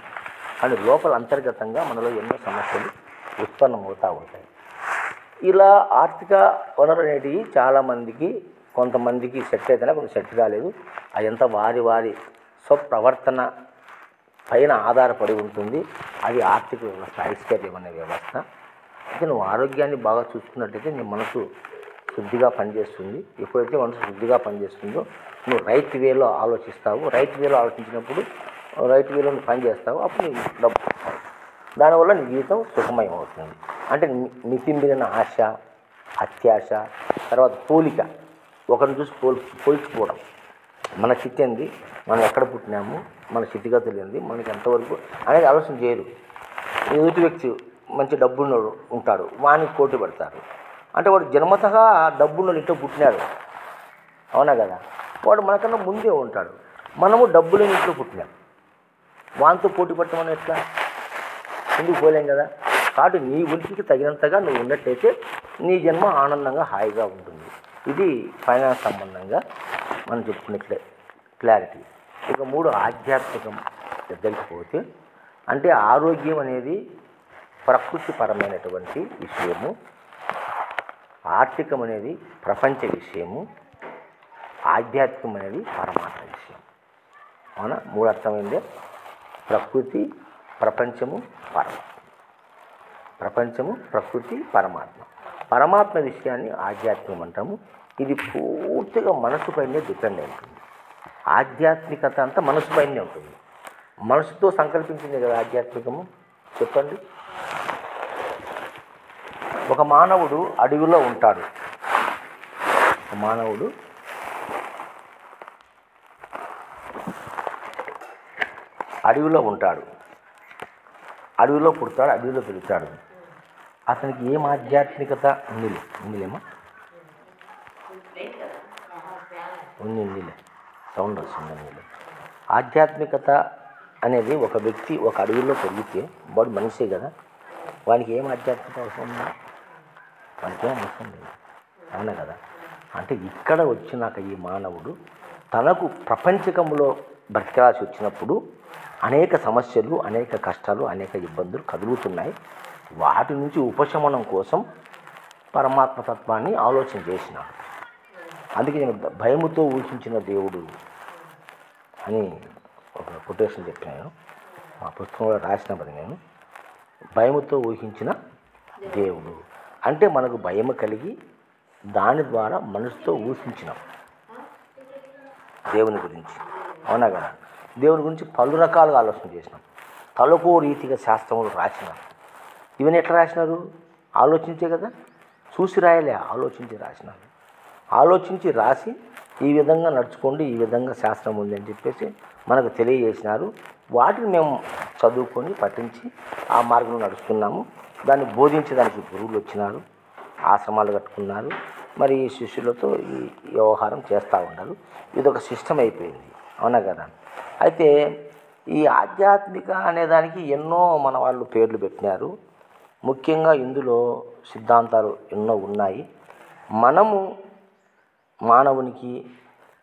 కానీ లోపల అంతర్గతంగా మనలో ఎన్నో సమస్యలు ఉత్పన్నమవుతూ ఉంటాయి. ఇలా ఆర్థిక వనరులు అనేటివి చాలామందికి, కొంతమందికి సెట్ అయితేనే కొంత సెట్ కాలేదు. అదంతా వారి స్వప్రవర్తన పైన ఆధారపడి ఉంటుంది. అది ఆర్థిక వ్యవస్థ, ఐశ్వర్యం అనే వ్యవస్థ. అయితే నువ్వు ఆరోగ్యాన్ని బాగా చూసుకున్నట్టయితే నీ మనసు శుద్ధిగా పనిచేస్తుంది. ఎప్పుడైతే మనసు శుద్ధిగా పనిచేస్తుందో నువ్వు రైట్ వేలో ఆలోచిస్తావు. రైట్ వేలో ఆలోచించినప్పుడు రైట్ వేలో నువ్వు పని చేస్తావు. అప్పుడు నీకు డబ్బు వస్తాయి. దానివల్ల నీ జీవితం సుఖమయం అవుతుంది. అంటే మితిమీరిన ఆశ, అత్యాశ, తర్వాత పోలిక, ఒకరిని చూసి పోల్చుకోవడం. మన స్థితి ఏంది, మనం ఎక్కడ పుట్టినాము, మన స్థితిగతులు ఏంది, మనకి ఎంతవరకు అనేది ఆలోచన చేయరు. ఎదుటి వ్యక్తి మంచి డబ్బున్నోడు ఉంటాడు, వానికి పోటీ పడతారు. అంటే వాడు జన్మతగా డబ్బున్నోడు ఇంట్లో పుట్టినాడు. అవునా కదా. వాడు మనకన్నా ముందే ఉంటాడు. మనము డబ్బులు ఇంట్లో పుట్టినాం, వానితో పోటీ పడతామని ఎట్లా? ఎందుకు పోలేం కదా. కాబట్టి నీ ఉనికికి తగినంతగా నువ్వు ఉన్నట్టయితే నీ జన్మ ఆనందంగా హాయిగా ఉంటుంది. ఇది ఫైనాన్స్ సంబంధంగా మనం చెప్పుకునే క్లారిటీ. ఇక 3 ఆధ్యాత్మికం దగ్గరికి పోతే, అంటే ఆరోగ్యం అనేది ప్రకృతిపరమైనటువంటి విషయము, ఆర్థికం అనేది ప్రపంచ విషయము, ఆధ్యాత్మికం అనేది పరమాత్మ విషయం. అవునా? మూడు అర్థమైందే. ప్రకృతి, ప్రపంచము, పరమాత్మ. ప్రపంచము, ప్రకృతి, పరమాత్మ. పరమాత్మ విషయాన్ని ఆధ్యాత్మికం అంటాము. ఇది పూర్తిగా మనసుపైనే డిపెండ్ అయి ఉంటుంది. ఆధ్యాత్మికత అంతా మనసుపైనే ఉంటుంది. మనసుతో సంకల్పించింది కదా ఆధ్యాత్మికము. చెప్పండి. ఒక మానవుడు అడవిలో ఉంటాడు. ఒక మానవుడు అడవిలో ఉంటాడు. అడవిలో పుడతాడు, అడవిలో పెరుగుతాడు. అతనికి ఏం ఆధ్యాత్మికత ఉందిలేమా? ఉందిలే, సౌండ్ వస్తుంది. ఆధ్యాత్మికత అనేది ఒక వ్యక్తి ఒక అడవిలో పెరిగితే వాడు మనిషే కదా, వానికి ఏం ఆధ్యాత్మికత అవసరం ఉందా? వానికి ఏం అవసరం లేదు. అవునా కదా? అంటే ఇక్కడ వచ్చినాక ఈ మానవుడు తనకు ప్రపంచకంలో బ్రతకాల్సి వచ్చినప్పుడు అనేక సమస్యలు, అనేక కష్టాలు, అనేక ఇబ్బందులు కదులుతున్నాయి. వాటి నుంచి ఉపశమనం కోసం పరమాత్మతత్వాన్ని ఆలోచన చేసినాడు. అందుకే నేను భయముతో ఊహించిన దేవుడు అని ఒక కొటేషన్ చెప్పాను. మా పుస్తకంలో రాసినప్పుడు నేను భయముతో ఊహించిన దేవుడు అంటే మనకు భయము కలిగి దాని ద్వారా మనసుతో ఊహించినాం దేవుని గురించి. అవునా కదా? దేవుని గురించి పలు రకాలుగా ఆలోచన చేసినాం. తలకో రీతిగా శాస్త్రములు రాసినాం. ఇవన్నీ ఎట్లా రాసినారు? ఆలోచించే కదా, చూసి రాయలే, ఆలోచించి రాసినారు. ఆలోచించి రాసి ఈ విధంగా నడుచుకోండి, ఈ విధంగా శాస్త్రం ఉంది అని చెప్పేసి మనకు తెలియజేసినారు. వాటిని మేము చదువుకొని పఠించి ఆ మార్గంలో నడుస్తున్నాము. దాన్ని బోధించడానికి గురువులు వచ్చినారు, ఆశ్రమాలు కట్టుకున్నారు. మరి ఈ శిష్యులతో ఈ వ్యవహారం చేస్తూ ఉన్నారు. ఇది ఒక సిస్టమ్ అయిపోయింది. అవునా కదా? అయితే ఈ ఆధ్యాత్మిక అనేదానికి ఎన్నో మన వాళ్ళు పేర్లు పెట్టినారు. ముఖ్యంగా ఇందులో సిద్ధాంతాలు ఎన్నో ఉన్నాయి. మనము మానవునికి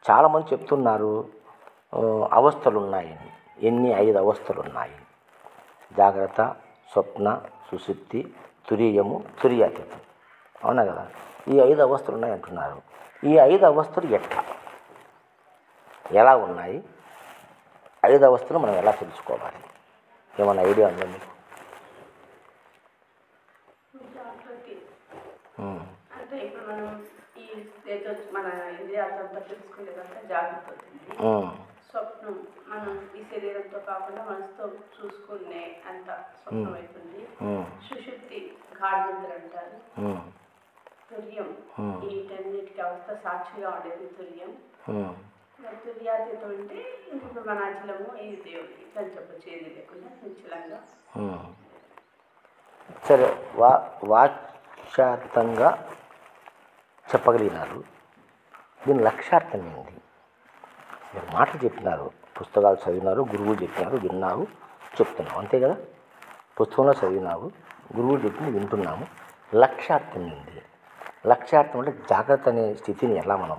చాలామంది చెప్తున్నారు అవస్థలు ఉన్నాయని. ఎన్ని 5 అవస్థలు ఉన్నాయి: జాగ్రత్త, స్వప్న, సుషుప్తి, తురీయము, తురియాతీతం. అవునా కదా? ఈ 5 అవస్థలు ఉన్నాయి అంటున్నారు. ఈ 5 అవస్థలు ఎలా ఉన్నాయి? 5 అవస్థలు మనం ఎలా తెలుసుకోవాలి? ఏమైనా ఐడియా ఉందా మీకు? అంటే ఇప్పుడు మనం ఈ ఏదో మన ఇంద్రియాలతో తెలుసుకునేదంతా జాగ్రత్త అవుతుంది. స్వప్నం మనం ఈ శరీరంతో కాకుండా మనసుతో చూసుకునే అంత స్వప్నం అవుతుంది. సుషుప్తి గాఢ నిద్ర అంటారు. తుర్యం వీటన్నిటికీ అవస్థ సాక్షిగా ఉండేది తుర్యం. తుర్యాతీతం అంటే ఇప్పుడు మన అచలము ఈ దేవుడి ఇట్లా చెప్పచ్చు, ఏది లేకుండా నిశ్చలంగా. సరే, వాచ్యార్థంగా చెప్పగలిగినారు. దీని లక్ష్యార్థం ఏంటి? మీరు మాటలు చెప్పినారు, పుస్తకాలు చదివినారు, గురువులు చెప్పినారు, విన్నావు, చెప్తున్నావు, అంతే కదా? పుస్తకంలో చదివినావు, గురువులు చెప్పింది వింటున్నాము. లక్ష్యార్థం ఏంటి? లక్ష్యార్థం అంటే జాగ్రత్త అనే స్థితిని ఎలా మనం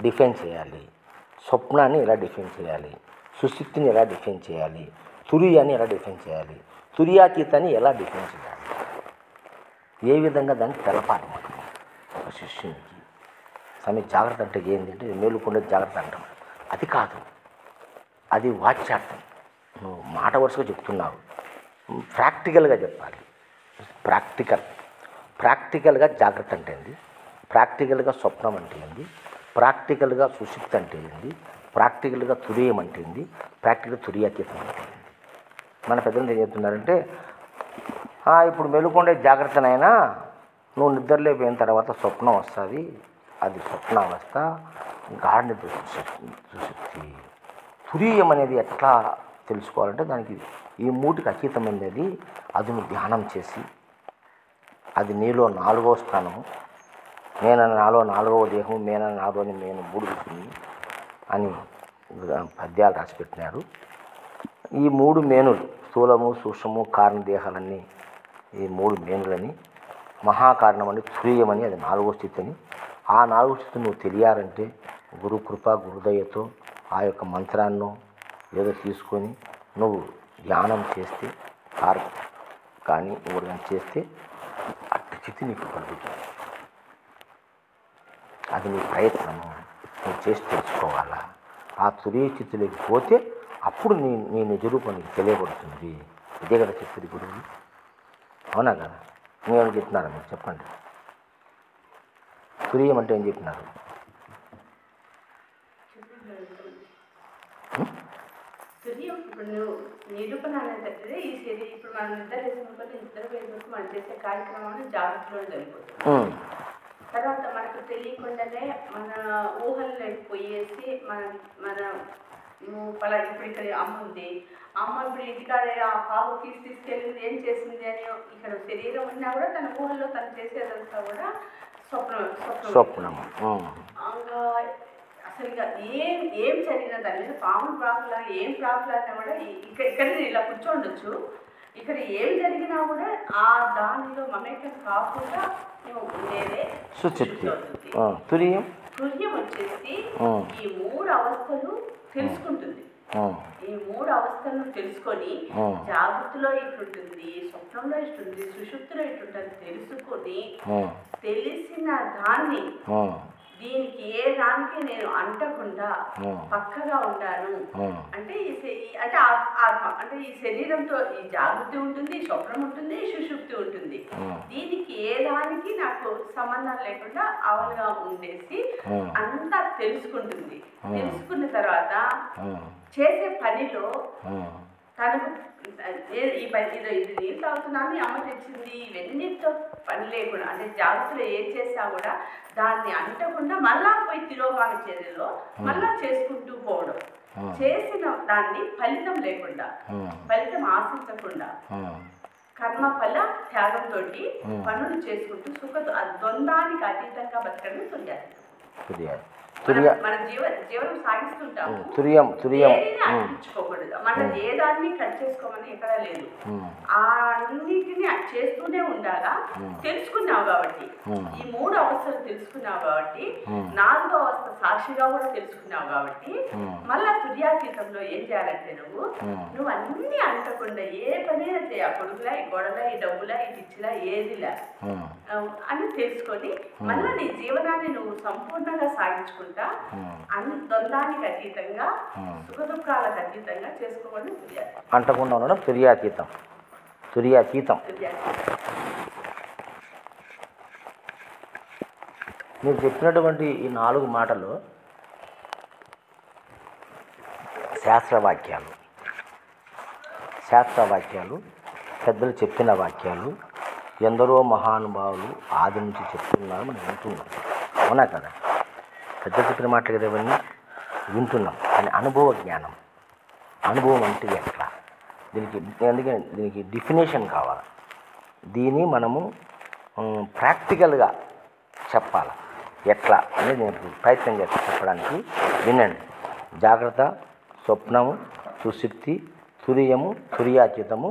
డిఫైన్ చేయాలి, స్వప్నాన్ని ఎలా డిఫైన్ చేయాలి, సుశుప్తిని ఎలా డిఫైన్ చేయాలి, తురియాన్ని ఎలా డిఫైన్ చేయాలి, తురియాతీతాన్ని ఎలా డిఫైన్ చేయాలి, ఏ విధంగా దాన్ని తెలపాలి మనం ఒక శిష్యునికి. సమయ జాగ్రత్త అంటే ఏంటి అంటే మేలుకొండే జాగ్రత్త అంటాం. అది కాదు, అది వాచ్యార్థం. నువ్వు మాట వరుసగా చెప్తున్నావు, ప్రాక్టికల్గా చెప్పాలి. ప్రాక్టికల్గా జాగ్రత్త అంటే ఏంది, ప్రాక్టికల్గా స్వప్నం అంటే ఏంది, ప్రాక్టికల్గా సుషుప్తి అంటే ఏంది, ప్రాక్టికల్గా తురియం అంటే ఏంది, ప్రాక్టికల్ తురియాతీతం అంటే ఏంది. మన పెద్దలు ఏం చెప్తున్నారంటే, ఇప్పుడు మెలుకొండే జాగ్రత్తనైనా నువ్వు నిద్రలేపోయిన తర్వాత స్వప్నం వస్తుంది, అది స్వప్నావస్థ. గాఢ నిద్ర సుషుప్తి. తురియం అనేది ఎట్లా తెలుసుకోవాలంటే దానికి ఈ మూటికి అతీతమైనది. అది నువ్వు ధ్యానం చేసి, అది నీలో 4వ స్థానము, నేనన్న నాలో 4వ దేహం, మేనన్న నాలోని నేను 3 రుచుని అని పద్యాలు రాసిపెట్టినాడు. ఈ 3 మేనులు, స్థూలము, సూక్ష్మము, కారణదేహాలన్నీ ఈ 3 మేనులని, మహాకారణం అని, తురీయమని, అది 4వ స్థితి అని. ఆ 4వ స్థితి నువ్వు తెలియాలంటే గురుకృప, గురుదయతో ఆ యొక్క మంత్రాన్నో ఏదో తీసుకొని నువ్వు ధ్యానం చేస్తే కానీ ఇంకోటి కానీ చేస్తే అట్టి స్థితి నీకు కలుగుతుంది. అది నీ ప్రయత్నము, నువ్వు చేసి తెలుసుకోవాలా. ఆ తురియ స్థితిలోకి పోతే అప్పుడు నీ నిజ రూపం నీకు తెలియబడుతుంది. ఇదే కదా చెప్పేది గురువులు, అవునా కదా? ఇంకేమైనా చెప్తున్నారా మీరు చెప్పండి. తురియం అంటే ఏం చెప్పినారు? ఇప్పుడు నువ్వు నిరూపణ అనేది ఈ శరీరం ఇప్పుడు మనం నిద్ర చేసినప్పుడు నిద్ర వేసుకుంటూ మనం చేసే కార్యక్రమాలు జాగ్రత్తలో జరిగిపోతుంది. తర్వాత మనకు తెలియకుండానే మన ఊహల్లోకి పోయేసి మన ఇప్పుడు ఇక్కడ అమ్మ ఉంది, అమ్మ ఇప్పుడు ఇంటికాడే ఆ పాప తీసుకెళ్ళింది ఏం చేసింది అని ఇక్కడ శరీరం ఉన్నా కూడా తన ఊహల్లో తను చేసేదంతా కూడా స్వప్నం. అసలు ఇక ఏం జరిగినా దాని మీద పాము ప్రాకులా ఏం ప్రాకులన్నా కూడా ఇక్కడ ఇలా కూర్చోండొచ్చు. ఇక్కడ ఏం జరిగినా కూడా ఆ దానిలో మమేకం కాకుండా ఉండేదే తుర్యం వచ్చేసి ఈ 3 అవస్థలు తెలుసుకుంటుంది. ఈ 3 అవస్థలను తెలుసుకొని జాగ్రత్తలో ఇట్లుంటుంది, స్వప్నంలో ఇట్లుంటుంది, సుషుప్తిలో ఇట్లుంటుంది తెలుసుకొని తెలిసిన దాన్ని దీనికి ఏ దానికి నేను అంటకుండా పక్కగా ఉండాను అంటే ఆత్మ అంటే ఈ శరీరంతో ఈ జాగృతి ఉంటుంది, స్వప్నం ఉంటుంది, సుషుప్తి ఉంటుంది. దీనికి ఏ దానికి నాకు సంబంధం లేకుండా అవలుగా ఉండేసి అంతా తెలుసుకుంటుంది. తెలుసుకున్న తర్వాత చేసే పనిలో తనకు ఇది నీళ్ళు తాగుతున్నాను అమ్మ తెచ్చింది ఇవన్నీతో పని లేకుండా అంటే జాగ్రత్తలో ఏం చేసినా కూడా దాన్ని అంటకుండా మళ్ళా పోయి తిరోగాన చర్యలో మళ్ళా చేసుకుంటూ పోవడం, చేసిన దాన్ని ఫలితం లేకుండా ఫలితం ఆశించకుండా కర్మఫల త్యాగంతో పనులు చేసుకుంటూ ద్వంద్వానికి అతీతంగా బతకడం మన జీవనం సాగిస్తుంటాము. అనిపించుకోకూడదు, మనం ఏ దాన్ని కట్ చేసుకోమని ఎక్కడా లేదు. ఆ అన్నిటిని చేస్తూనే ఉండాలా. తెలుసుకున్నావు కాబట్టి ఈ 3 అవస్థలు తెలుసుకున్నావు కాబట్టి 4వ అవస్థ సాక్షిగా కూడా తెలుసుకున్నావు కాబట్టి మళ్ళా తుర్యాతీతంలో ఏం చేయాలంటే నువ్వు అన్ని అంటకుండా ఏ పనైనా చేయ కొడుకులా ఈ గొడవలా ఈ డబ్బులా ఈ పిచ్చిలా ఏదిలా అని తెలుసుకొని మళ్ళీ నీ జీవనాన్ని నువ్వు సంపూర్ణంగా సాగించుకుంటా అన్ని ద్వంద్వానికి అతీతంగా సుఖ దుఃఖాలకు అతీతంగా చేసుకోవడం అంటకుండా ఉండడం తుర్యాతీతం. మీరు చెప్పినటువంటి ఈ 4 మాటలు శాస్త్రవాక్యాలు పెద్దలు చెప్పిన వాక్యాలు, ఎందరో మహానుభావులు ఆది నుంచి చెప్తున్నారు, మనం వింటున్నాం, అవునా కదా? పెద్ద చెప్పిన మాటలు కదా ఇవన్నీ వింటున్నాం. కానీ అనుభవం అంటే ఎట్లా? దీనికి డెఫినేషన్ కావాలి. దీన్ని మనము ప్రాక్టికల్గా చెప్పాలి. ఎట్లా అనేది నేను ప్రయత్నం చేస్తాను చెప్పడానికి. వినండి. జాగ్రత్త, స్వప్నము, సుషుప్తి, తురియము, తుర్యాతీతము.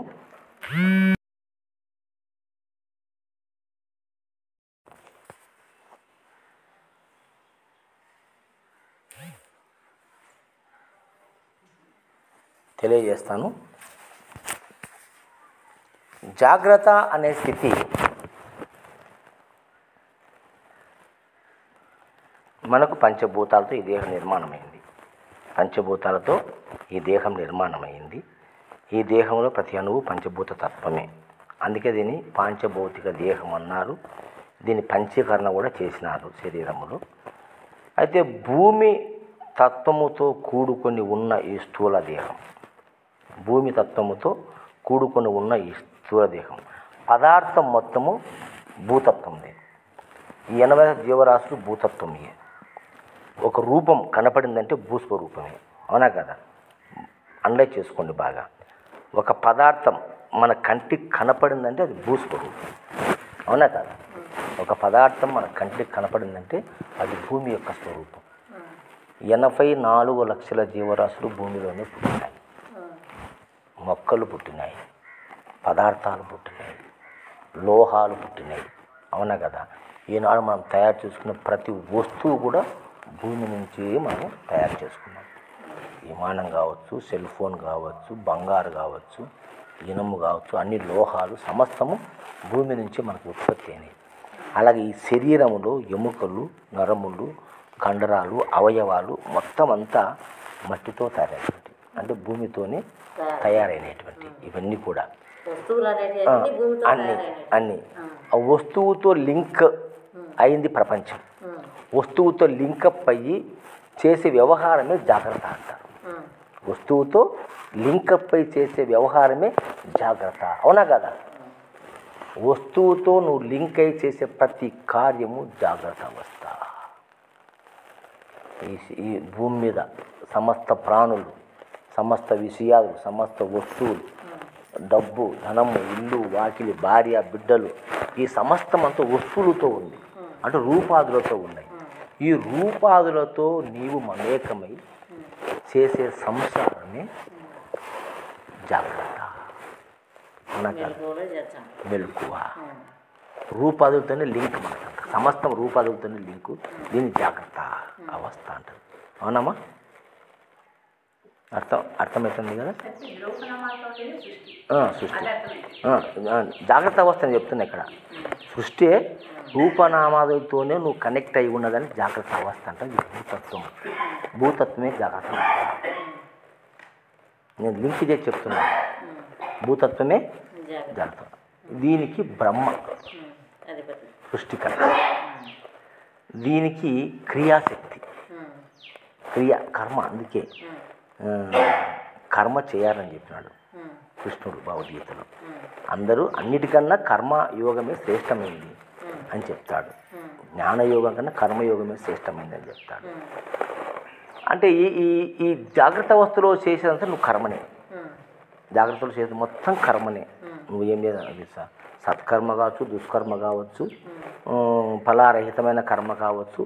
తెలియజేస్తాను. జాగ్రత్త అనే స్థితి మనకు పంచభూతాలతో ఈ దేహం నిర్మాణమైంది. ఈ దేహంలో ప్రతి అణువు పంచభూత తత్వమే. అందుకే దీన్ని పాంచభౌతిక దేహం అన్నారు. దీన్ని పంచీకరణ కూడా చేసినారు శరీరములో. అయితే భూమి తత్వముతో కూడుకొని ఉన్న ఈ స్థూల దేహం, పదార్థం మొత్తము భూతత్వందే. ఈ 80 జీవరాశులు భూతత్వమే. ఒక రూపం కనపడిందంటే భూస్వరూపమే, అవునా కదా? అనలైజ్ చేసుకోండి బాగా. ఒక పదార్థం మన కంటికి కనపడిందంటే అది భూస్వరూపం, అవునా కదా? ఒక పదార్థం మన కంటికి కనపడిందంటే అది భూమి యొక్క స్వరూపం. 84 లక్షల జీవరాశులు భూమిలోనే పుట్టినాయి. మొక్కలు పుట్టినాయి, పదార్థాలు పుట్టినాయి, లోహాలు పుట్టినాయి, అవునా కదా? ఈనాడు మనం తయారు చేసుకున్న ప్రతి వస్తువు కూడా భూమి నుంచి మనం తయారు చేసుకున్నాం. విమానం కావచ్చు, సెల్ ఫోన్ కావచ్చు, బంగారు కావచ్చు, ఇనుము కావచ్చు, అన్ని లోహాలు సమస్తము భూమి నుంచి మనకు ఉత్పత్తి అయినాయి. అలాగే ఈ శరీరంలో ఎముకలు, నరములు, కండరాలు, అవయవాలు మొత్తం అంతా మట్టితో తయారైనటువంటి, అంటే భూమితోనే తయారైనటువంటి ఇవన్నీ కూడా అన్నీ ఆ వస్తువుతో లింక్ అయింది ప్రపంచం. వస్తువుతో లింకప్ అయ్యి చేసే వ్యవహారమే జాగ్రత్త అంటారు. వస్తువుతో లింకప్ అయి చేసే వ్యవహారమే జాగ్రత్త, అవునా కదా? వస్తువుతో నువ్వు లింక్ అయి చేసే ప్రతి కార్యము జాగ్రత్త అవస్థ. ఈ భూమి మీద సమస్త ప్రాణులు, సమస్త విషయాలు, సమస్త వస్తువులు, డబ్బు, ధనము, ఇల్లు, వాకిలి, భార్య, బిడ్డలు, ఈ సమస్తం అంతా వస్తువులతో ఉంది, అంటే రూపాదులతో ఉన్నాయి. ఈ రూపాదులతో నీవు మమేకమై చేసే సంసారమే జాగ్రత్త, మెలకువ. రూపాదులతోనే లింక్ మనకు, సమస్తం రూపాదులతోనే లింకు, దీన్ని జాగ్రత్త అవస్థ అంటారు. అవునమ్మా? అర్థమవుతుంది కదా? సృష్టి జాగ్రత్త అవస్థ అని చెప్తున్నా ఇక్కడ. సృష్టి రూపనామాదులతోనే నువ్వు కనెక్ట్ అయి ఉన్నదని జాగ్రత్త అవస్థ అంటే ఇది భూతత్వం. భూతత్వమే జాగ్రత్త అవస్థ. నేను లింక్ చేసి చెప్తున్నాను. భూతత్వమే జాగ్రత్త. దీనికి బ్రహ్మ సృష్టికర్త, దీనికి క్రియాశక్తి, కర్మ. అందుకే కర్మ చేయాలని చెప్పినాడు కృష్ణుడు భగవద్గీతలో. అందరూ అన్నిటికన్నా కర్మయోగమే శ్రేష్టమైంది అని చెప్తాడు. జ్ఞానయోగం కన్నా కర్మయోగమే శ్రేష్టమైంది అని చెప్తాడు. అంటే ఈ జాగ్రత్త అవస్థలో చేసేదంతా నువ్వు కర్మనే. జాగ్రత్తలో చేసేది మొత్తం కర్మనే. నువ్వు ఏం చేయాలి? సత్కర్మ కావచ్చు, దుష్కర్మ కావచ్చు, ఫలారహితమైన కర్మ కావచ్చు,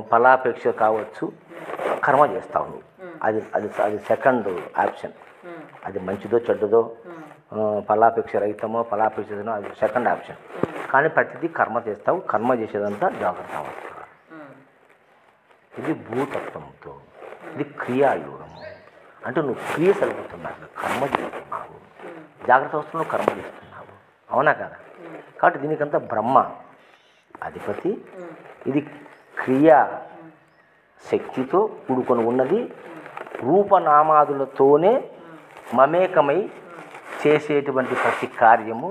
ఫలాపేక్ష కావచ్చు, కర్మ చేస్తావు నువ్వు. అది అది అది సెకండ్ ఆప్షన్. అది మంచిదో చెడ్డదో, ఫలాపేక్ష రహితమో ఫలాపేక్షనో, అది సెకండ్ ఆప్షన్. కానీ ప్రతిదీ కర్మ చేస్తావు. కర్మ చేసేదంతా జాగ్రత్త అవస్థ. ఇది భూతత్వంతో. ఇది క్రియాయోగము. అంటే నువ్వు క్రియ సలుపుతున్నావు, కర్మ చేస్తున్నావు. జాగ్రత్త అవస్థలో కర్మ చేస్తున్నావు, అవునా కదా? కాబట్టి దీనికంతా బ్రహ్మ అధిపతి. ఇది క్రియా శక్తితో కూడుకొని ఉన్నది. రూపనామాదులతోనే మమేకమై చేసేటువంటి ప్రతి కార్యము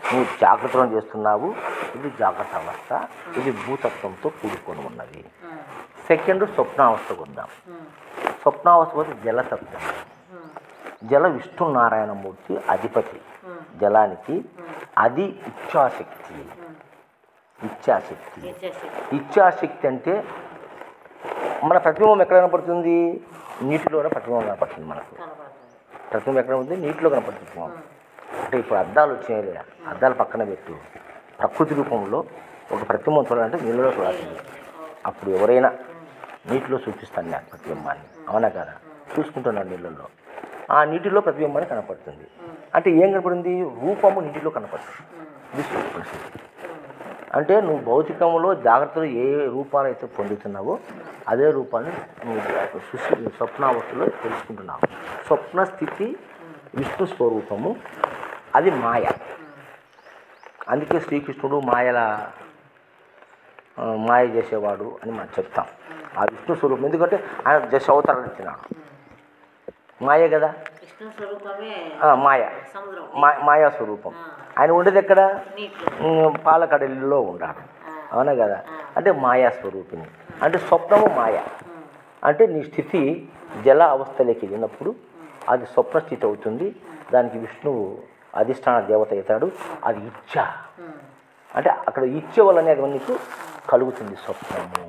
నువ్వు జాగ్రత్తలో చేస్తున్నావు. ఇది జాగ్రత్త అవస్థ. ఇది భూతత్వంతో కూడుకొని ఉన్నది. సెకండ్ స్వప్నావస్థకు వద్దాం. స్వప్నావస్థ పోతే జలతత్వం. జల విష్ణునారాయణమూర్తి అధిపతి జలానికి. అది ఇచ్ఛాశక్తి. ఇచ్ఛాశక్తి అంటే మన ప్రతిబింబం ఎక్కడ కనపడుతుంది? నీటిలోనే ప్రతిబింబం కనపడుతుంది మనకు. ప్రతిబింబం ఎక్కడ ఉంది? నీటిలో కనపడుతుంది. అంటే ఇప్పుడు అద్దాలు వచ్చినాయి, అద్దాలు పక్కన పెట్టు. ప్రకృతి రూపంలో ఒక ప్రతిబింబం చూడాలంటే నీళ్ళలో చూడాల్సింది. అప్పుడు ఎవరైనా నీటిలో చూపిస్తాను నాకు ప్రతిబింబాన్ని, అవునా కదా? చూసుకుంటున్నాడు నీళ్ళల్లో. ఆ నీటిలో ప్రతిబింబాన్ని కనపడుతుంది. అంటే ఏం కనపడింది? రూపము నీటిలో కనపడుతుంది. ఇది సూక్ష్మశక్తి. అంటే నువ్వు భౌతికంలో జాగ్రత్తలు ఏ రూపాలు అయితే పొందుతున్నావో అదే రూపాన్ని నువ్వు స్వప్నావస్థలో తెలుసుకుంటున్నావు. స్వప్న స్థితి విష్ణు స్వరూపము, అది మాయ. అందుకే శ్రీకృష్ణుడు మాయ చేసేవాడు అని మనం చెప్తాం. ఆ విష్ణు స్వరూపం ఎందుకంటే ఆయన దశ అవతారాలు ఇచ్చినాడు. మాయ కదా, మాయా స్వరూపం. ఆయన ఉండేది ఎక్కడ? పాలకడలిలో ఉన్నాడు, అవునా కదా? అంటే మాయా స్వరూపిణి. అంటే స్వప్నము మాయ. అంటే నీ స్థితి జల అవస్థలోకి వెళ్ళినప్పుడు అది స్వప్న స్థితి అవుతుంది. దానికి విష్ణువు అధిష్టాన దేవత అవుతాడు. అది ఇచ్ఛ. అంటే అక్కడ ఇచ్ఛ వల్లనే అది నీకు కలుగుతుంది స్వప్నము.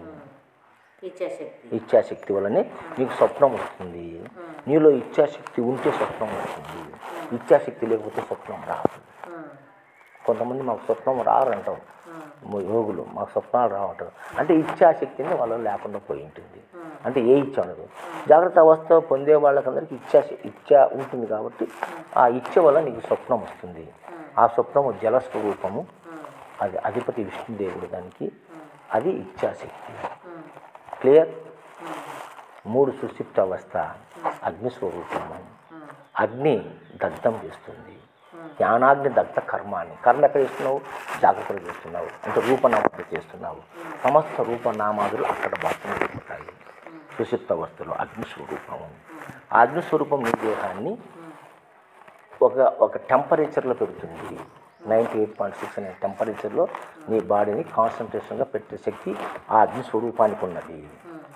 ఇచ్ఛాశక్తి వల్లనే నీకు స్వప్నం వస్తుంది. నీలో ఇచ్ఛాశక్తి ఉంటే స్వప్నం వస్తుంది. ఇచ్ఛాశక్తి లేకపోతే స్వప్నం రాదు. కొంతమంది మాకు స్వప్నం రారు అంటాం, యోగులు మాకు స్వప్నాలు రావంటారు. అంటే ఇచ్ఛాశక్తిని వాళ్ళు లేకుండా పోయి ఉంటుంది. అంటే ఏ ఇచ్ఛ ఉండదు. జాగ్రత్త అవస్థ పొందే వాళ్ళకందరికీ ఇచ్ఛ ఉంటుంది. కాబట్టి ఆ ఇచ్ఛ వల్ల నీకు స్వప్నం వస్తుంది. ఆ స్వప్నము జలస్వరూపము. అది అధిపతి విష్ణుదేవుడు. దానికి అది ఇచ్ఛాశక్తి. క్లియర్? 3 సుషిప్త అవస్థ, అగ్ని స్వరూపము. అగ్ని దగ్ధం చేస్తుంది. జ్ఞానాగ్ని దగ్ధ కర్మాన్ని. కర్మ ఎక్కడ చేస్తున్నావు? జాగ్రత్తలు చేస్తున్నావు, అంటే రూపనామాలు చేస్తున్నావు. సమస్త రూపనామాదులు అక్కడ భాషను అయిపోతాయి. సుషిప్త వస్తువులు అగ్ని స్వరూపము. ఆ అగ్ని స్వరూపం నీ దేహాన్ని ఒక టెంపరేచర్లో పెడుతుంది. 98.6 అనే టెంపరేచర్లో నీ బాడీని కాన్సన్ట్రేషన్గా పెట్టే శక్తి ఆ అగ్ని స్వరూపానికి ఉన్నది.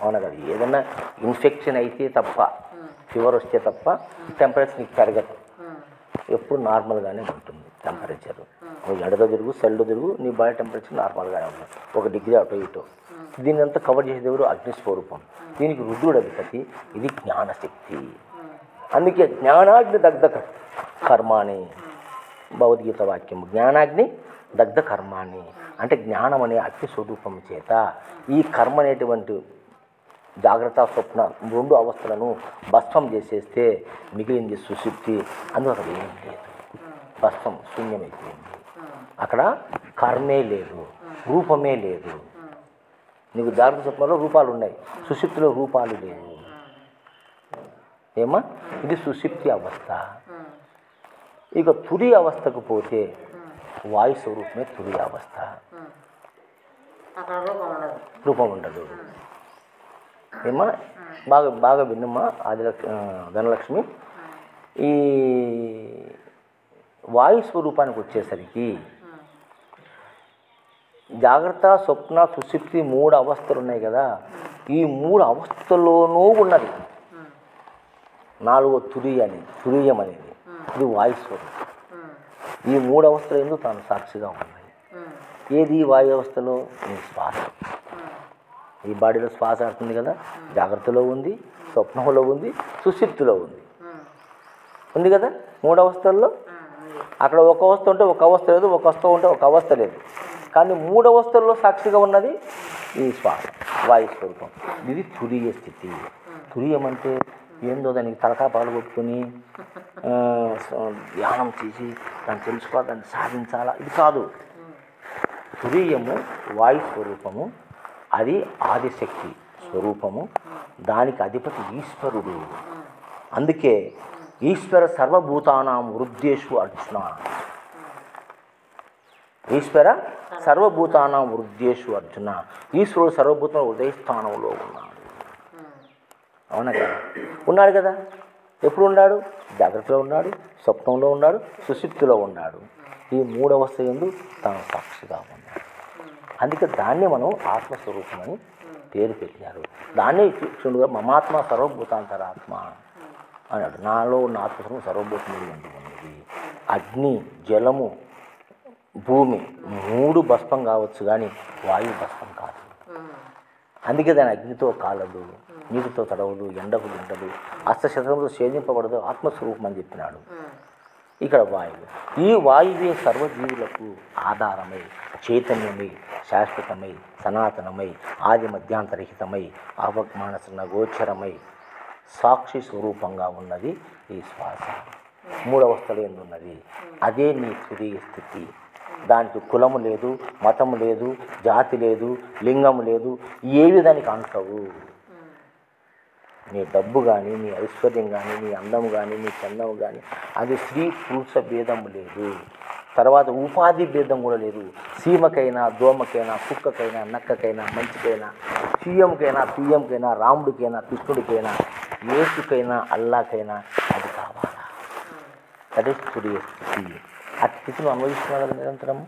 అవునా కదా? ఏదైనా ఇన్ఫెక్షన్ అయితే తప్ప, ఫీవర్ వస్తే తప్ప టెంపరేచర్ నీకు పెరగదు. ఎప్పుడు నార్మల్గానే ఉంటుంది టెంపరేచర్. ఎడదో తిరుగు సెల్డో తిరుగు నీ బాడీ టెంపరేచర్ నార్మల్గానే ఉంటుంది, 1 డిగ్రీ అటు ఇటు. దీన్ని అంతా కవర్ చేసే దేవుడు అగ్ని స్వరూపం. దీనికి రుద్రుడు అధిపతి. ఇది జ్ఞానశక్తి. అందుకే జ్ఞానాగ్ని దగ్ధ కర్మాని భగవద్గీత వాక్యము. జ్ఞానాగ్ని దగ్ధ కర్మాని అంటే జ్ఞానం అనే అగ్ని స్వరూపం చేత ఈ కర్మ అనేటువంటి జాగ్రత్త స్వప్న 2 అవస్థలను భస్మం చేసేస్తే మిగిలింది సుషుప్తి. అందుకు అక్కడ ఏం లేదు, భస్మం శూన్యమైపోయింది. అక్కడ కర్మే లేదు, రూపమే లేదు. నీకు జాగ్రత్త స్వప్నంలో రూపాలు ఉన్నాయి, సుషుప్తిలో రూపాలు లేవు. ఏమా? ఇది సుషుప్తి అవస్థ. ఇక తురి అవస్థకు పోతే వాయు స్వరూపమే తురి అవస్థ. రూపం ఉండదు. ఏమా? బాగా బాగా విన్నమ్మా ధనలక్ష్మి. ఈ వాయు స్వరూపానికి వచ్చేసరికి జాగ్రత్త స్వప్న సుషుప్తి 3 అవస్థలు ఉన్నాయి కదా. ఈ 3 అవస్థల్లోనూ ఉన్నది 4వ తురీయం అనేది. ఇది వాయు స్వరూపం. ఈ 3 అవస్థలు ఎందుకు తాను సాక్షిగా ఉన్నాయి. ఏది వాయు అవస్థలో? నీ శ్వాస. ఈ బాడీలో శ్వాస ఆడుతుంది కదా, జాగ్రత్తలో ఉంది, స్వప్నంలో ఉంది, సుషుప్తిలో ఉంది కదా. 3 అవస్థల్లో అక్కడ ఒక అవస్థ ఉంటే ఒక అవస్థ లేదు, ఒక అవస్థ ఉంటే ఒక అవస్థ లేదు. కానీ 3 అవస్థల్లో సాక్షిగా ఉన్నది ఈ శ్వాస, వాయు స్వరూపం. ఇది తురీయ స్థితి. తురీయం అంటే ఏందో దానికి తలకా పాల్గొట్టుకొని ధ్యానం చేసి దాన్ని తెలుసుకోవాలి, దాన్ని సాధించాలా, ఇది కాదు. తురీయము వాయు స్వరూపము. అది ఆదిశక్తి స్వరూపము. దానికి అధిపతి ఈశ్వరుడు. అందుకే ఈశ్వర సర్వభూతానాం వృద్ధేషు అర్జున. ఈశ్వర సర్వభూతానాం వృద్ధేషు అర్జున. ఈశ్వరుడు సర్వభూతం హృదయస్థానంలో ఉన్నాడు. అవునా కదా? ఉన్నాడు కదా. ఎప్పుడు ఉన్నాడు? జాగ్రత్తలో ఉన్నాడు, స్వప్నంలో ఉన్నాడు, సుషుప్తిలో ఉన్నాడు. ఈ 3 అవస్థ యందు తాను సాక్షిగా ఉన్నాడు. అందుకే దాన్ని మనం ఆత్మస్వరూపం అని పేరు పెట్టినారు. దాన్ని చూడగా మమాత్మ సర్వభూతాంతరాత్మ అన్నాడు. నాలో ఉన్న ఆత్మస్వరూపం సర్వభూతం ఉన్నది. అగ్ని, జలము, భూమి 3 భస్మం కావచ్చు, కానీ వాయువు భస్మం కాదు. అందుకే దాని అగ్నితో కాలదు, నీటితో తడవదు, ఎండకు ఉండదు, అష్టశతంతో ఛేదింపబడదు, ఆత్మస్వరూపం అని చెప్పినాడు. ఇక్కడ వాయువు. ఈ వాయువే సర్వజీవులకు ఆధారమై, చైతన్యమై, శాశ్వతమై, సనాతనమై, ఆది మధ్యాంతరహితమై, అవమానసన గోచరమై సాక్షి స్వరూపంగా ఉన్నది ఈ శ్వాస. 3 అవస్థలు ఎందున్నది. అదే నీ తురీయ స్థితి. దానికి కులము లేదు, మతము లేదు, జాతి లేదు, లింగము లేదు, ఏవి దానికి అంటవు. నీ డబ్బు కానీ, నీ ఐశ్వర్యం కానీ, నీ అందం కానీ, నీ చందం కానీ, అది స్త్రీ పురుష భేదము లేదు. తర్వాత ఉపాధి భేదం కూడా లేదు. సీమకైనా, దోమకైనా, కుక్కకైనా, నక్కకైనా, మంచికైనా, సీఎంకైనా, పిఎంకైనా, రాముడికైనా, కృష్ణుడికైనా, యేసుకైనా, అల్లాకైనా అది కావాలా. దట్ ఈస్ తురీయ స్థితి. ఆ స్థితిని అనుభవిస్తున్నావు కదా నిరంతరం.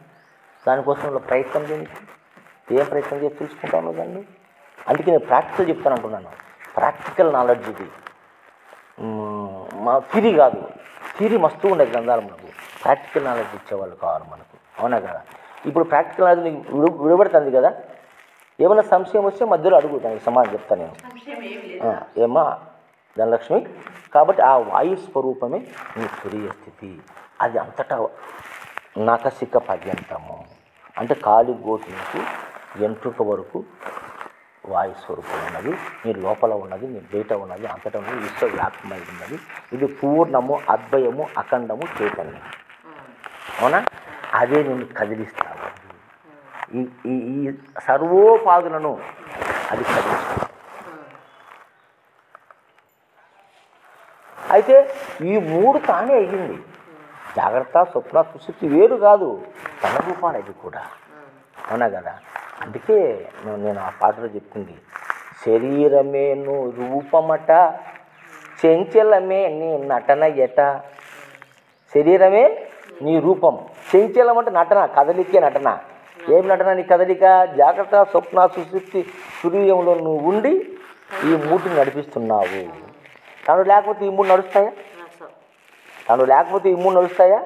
దానికోసం ప్రయత్నం చేయండి. ఏం ప్రయత్నం చేసి తెలుసుకుంటాను దాన్ని. అందుకే నేను ప్రాక్టికల్ చెప్తాను అంటున్నాను. ప్రాక్టికల్ నాలెడ్జ్ ఇది. మా థిరీ కాదు. థిరీ మస్తు ఉండేది గ్రంథాలు. మనకు ప్రాక్టికల్ నాలెడ్జ్ ఇచ్చేవాళ్ళు కావాలి మనకు. అవునా కదా? ఇప్పుడు ప్రాక్టికల్ నాలెడ్జ్ నీకు విడబడుతుంది కదా. ఏమైనా సంశయం వస్తే మధ్యలో అడుగు, దానికి సమాధానం చెప్తాను నేను. ఏమా ధనలక్ష్మి? కాబట్టి ఆ వాయు స్వరూపమే నీ తురీయ స్థితి. అది అంతటా నాకసిక పర్యంతము, అంటే కాలి గోటి నుంచి ఎంట్రుక వరకు వాయు స్వరూపం ఉన్నది. నీ లోపల ఉన్నది, నీ బయట ఉన్నది, అంతటా ఉన్నది, విశ్వవ్యాప్తమై ఉన్నది. ఇది పూర్ణము, అద్వయము, అఖండము, చైతన్యం. అవునా? అదే నేను కదిలిస్తాను. ఈ సర్వోపాధులను అది కదిలిస్తాను. అయితే ఈ మూడు తానే అయ్యింది. జాగ్రత్త, స్వప్న, సుశుద్ధి వేరు కాదు, తన రూపాలు అవి కూడా. అవునా కదా? అందుకే నేను ఆ పాటలో చెప్పింది, శరీరమేను రూపమట, చెంచలమే నీ నటన ఎట. శరీరమే నీ రూపం, చెంచలం అంటే నటన, కదలికే నటన. ఏమి నటన నీ కదలిక? జాగ్రత్త, స్వప్న, సుశుద్ధి, తురీయంలో నువ్వు ఉండి ఈ మూటిని నడిపిస్తున్నావు. తను లేకపోతే ఈ మూడు నడుస్తాయా? తను లేకపోతే ఈ మూడు నడుస్తాయా?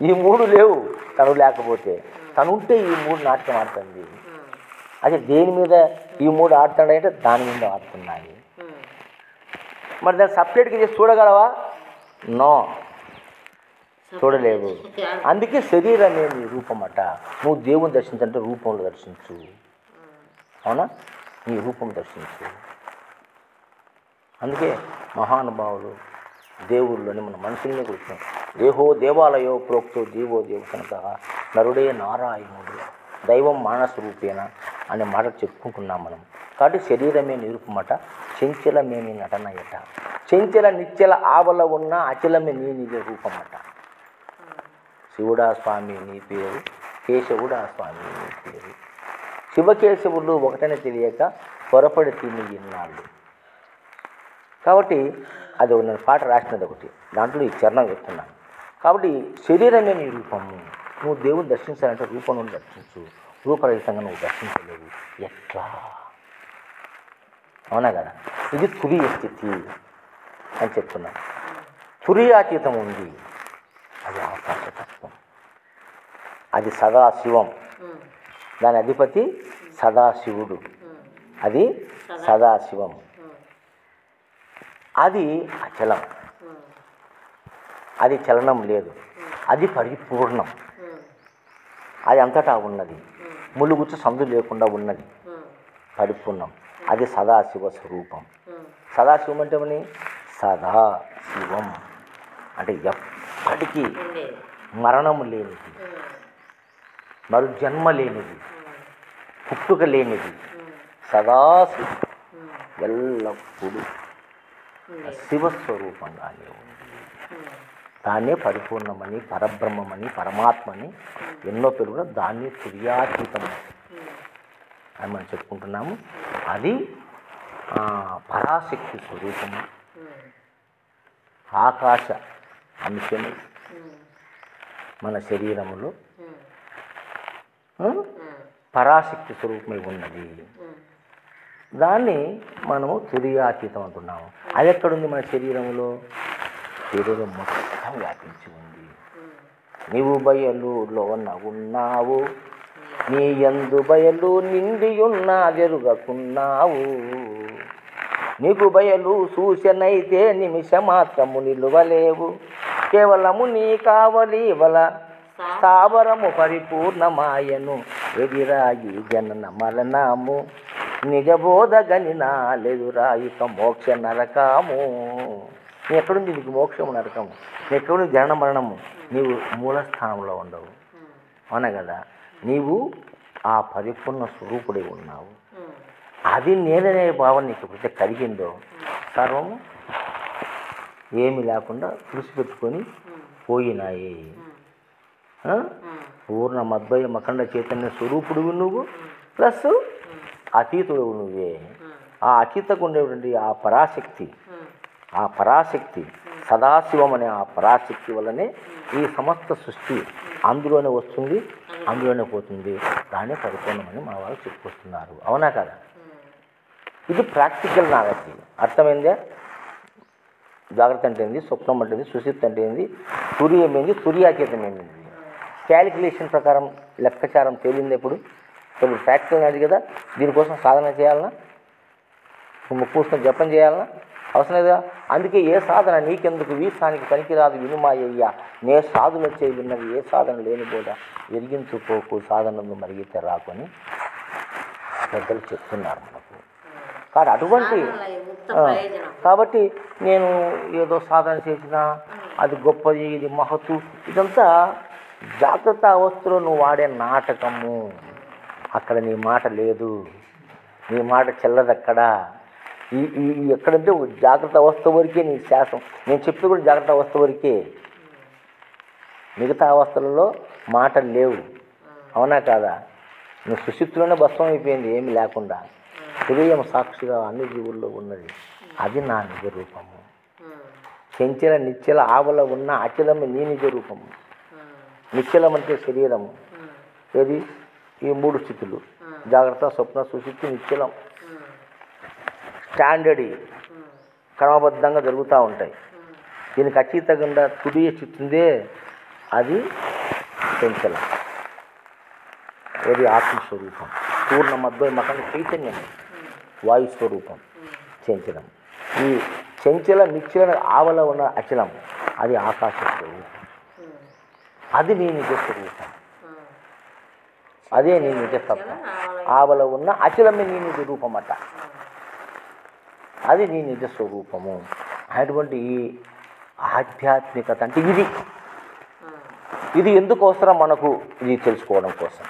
ఈ మూడు లేవు తను లేకపోతే. తను ఉంటే ఈ మూడు నాటకం ఆడుతుంది. అదే దేని మీద ఈ మూడు ఆడుతాడంటే దాని మీద ఆడుతున్నాయి. మరి దాన్ని సపరేట్గా చేసి చూడగలవా? నో, చూడలేవు. అందుకే శరీరమే నీ రూపమట. నువ్వు దేవుని దర్శించంటే రూపంలో దర్శించు. అవునా? నీ రూపం దర్శించు. అందుకే మహానుభావులు దేవుళ్ళని మన మనుషుల్ని కూర్చున్నాం. దేహో దేవాలయో ప్రోక్తో జీవో దేవ కనుక నరుడే నారాయణుడు దైవం మానస రూపేణ అనే మాట చెప్పుకుంటున్నాం మనం. కాబట్టి శరీరమే నిరూపమట, చెంచలమే నీ నటనయట. చెంచల నిశ్చల ఆవల ఉన్న అచలమే నీ నిజ రూపమట. శివుడా స్వామి నీ పేరు, కేశవుడా స్వామి నీ పేరు. శివకేశవులు ఒకటనే తెలియక పొరపడి తిని ఇన్నాళ్ళు. కాబట్టి అది నేను పాట రాసినది ఒకటి, దాంట్లో ఈ చరణం చెప్తున్నాను. కాబట్టి శరీరమే నీ రూపము. నువ్వు దేవుని దర్శించాలంటే రూపం నుండి దర్శించు. రూపరహితంగా నువ్వు దర్శించలేవు. ఎట్లా? అవునా కదా? ఇది తురీయ స్థితి అని చెప్తున్నాను. తురీయాతీతం ఉంది, అది ఆకాశతత్వం, అది సదాశివం. దాని అధిపతి సదాశివుడు, అది సదాశివం. అది అచలం, అది చలనం లేదు, అది పరిపూర్ణం, అది అంతటా ఉన్నది, ములుగుచ్చు సందు లేకుండా ఉన్నది, పరిపూర్ణం. అది సదాశివ స్వరూపం. సదాశివం అంటే ఏమని? సదాశివం అంటే ఎప్పటికీ మరణము లేనిది, మరు జన్మ లేనిది, పుట్టుక లేనిది, సదాశివం ఎల్లప్పుడూ శివస్వరూపంగానే ఉంది. దాన్నే పరిపూర్ణమని, పరబ్రహ్మమని, పరమాత్మని ఎన్నో పేరు, దాన్ని తుర్యాతీతం అని మనం చెప్పుకుంటున్నాము. అది పరాశక్తి స్వరూపము, ఆకాశ అంశము మన శరీరములో పరాశక్తి స్వరూపమై ఉన్నది. దాన్ని మనము తుర్యాతీతం అంటున్నాము. అది ఎక్కడుంది? మన శరీరంలో. శరీరం మొత్తం వ్యాపించి ఉంది. నీవు బయలులో ఉన్నావు, నీ యందు బయలు నిండి ఉన్నదెరుగకున్నావు. నీకు బయలు సూచనైతే నిమిషమాత్రము నిలువలేవు. కేవలము నీ కావలి వల స్థావరము పరిపూర్ణమాయను. ఎదిరాయి జనన మరణము నిజబోధ గనినా లేదురా ఇక మోక్ష నరకము. నీ ఎక్కడుంది నీకు మోక్షము నరకము? నీ ఎక్కడుంది జనన మరణము? నీవు మూలస్థానంలో ఉండవు. అవునా కదా? నీవు ఆ పరిపూర్ణ స్వరూపుడై ఉన్నావు. అది నేననే భావన నీకు ఎప్పుడైతే కలిగిందో సర్వము ఏమి లేకుండా తుడిచిపెట్టుకొని పోయినాయి. పూర్ణ మద్వయ మఖండ చైతన్య స్వరూపుడువి నువ్వు, ప్లస్ అతీతుడు నువ్వే. ఆ అతీతకు ఉండేటువంటి ఆ పరాశక్తి సదాశివం అనే ఆ పరాశక్తి వల్లనే ఈ సమస్త సృష్టి అందులోనే వస్తుంది, అందులోనే పోతుంది. దాన్ని పరిపూర్ణమని మా వాళ్ళు చెప్పుకొస్తున్నారు. అవునా కదా? ఇది ప్రాక్టికల్ నాలెడ్జ్. అర్థమైందే? జాగ్రత్త అంటే ఏంది, స్వప్నం అంటే ఏంది, సుశుద్ధి అంటే ఏంది, తుర్యం ఏంది, తుర్యాతీతం ఏంది. క్యాలిక్యులేషన్ ప్రకారం లెక్కచారం తేలింది ఎప్పుడు? ఇప్పుడు ప్రాక్టికల్ నాది కదా. దీనికోసం సాధన చేయాలన్నా, ముక్కు పూసుకొని జపం చేయాలన్నా అవసరం లేదా? అందుకే ఏ సాధన నీకెందుకు, వీసానికి పనికిరాదు వినుమాయ్యా, నే సాధులు వచ్చే విన్నది ఏ సాధన లేని బోధ ఎరిగించుకోకు సాధనను మరిగితే రాకొని పెద్దలు చెప్తున్నారు మనకు. కానీ అటువంటి కాబట్టి నేను ఏదో సాధన చేసినా అది గొప్పది, ఇది మహత్తు, ఇదంతా జాగ్రత్త అవస్థలో నువ్వు వాడే నాటకము. అక్కడ నీ మాట లేదు, నీ మాట చెల్లదక్కడ. ఎక్కడంటే జాగ్రత్త అవస్థ వరకే నీ శ్వాసం. నేను చెప్పేది కూడా జాగ్రత్త అవస్థ వరకే. మిగతా అవస్థలలో మాటలు లేవు. అవునా కాదా? నువ్వు సుశుద్ధిలోనే భస్మం అయిపోయింది, ఏమి లేకుండా. హృదయం సాక్షిగా అన్ని జీవుల్లో ఉన్నది. అది నా నిజ రూపము. చెంచల నిశ్చల ఆవల ఉన్న అచలము నీ నిజ రూపము. నిశ్చలం అంటే శరీరము. ఏది? ఈ 3 స్థితులు: జాగ్రత్త, స్వప్న, సుశుద్ధి, నిశ్చలం. స్టాండర్డ్ క్రమబద్ధంగా జరుగుతూ ఉంటాయి. దీనికి అతీతంగా తుడియ స్థితుందే అది చెంచలం. ఏది? ఆత్మస్వరూపం. పూర్ణ మధ్యమకం చైతన్యం, వాయుస్వరూపం చెంచలం. ఈ చెంచల నిశ్చల ఆవల ఉన్న అచలం అది ఆకాశ స్వరూపం. అది నీ నిజ స్వరూపం. అదే నీ నిజ తత్వం. ఆవల ఉన్న అచలమే నీ నిజ రూపం అట. అది నీ నిజ స్వరూపము. అటువంటి ఈ ఆధ్యాత్మికత అంటే ఇది ఎందుకు అవసరం మనకు? ఇది తెలుసుకోవడం కోసం.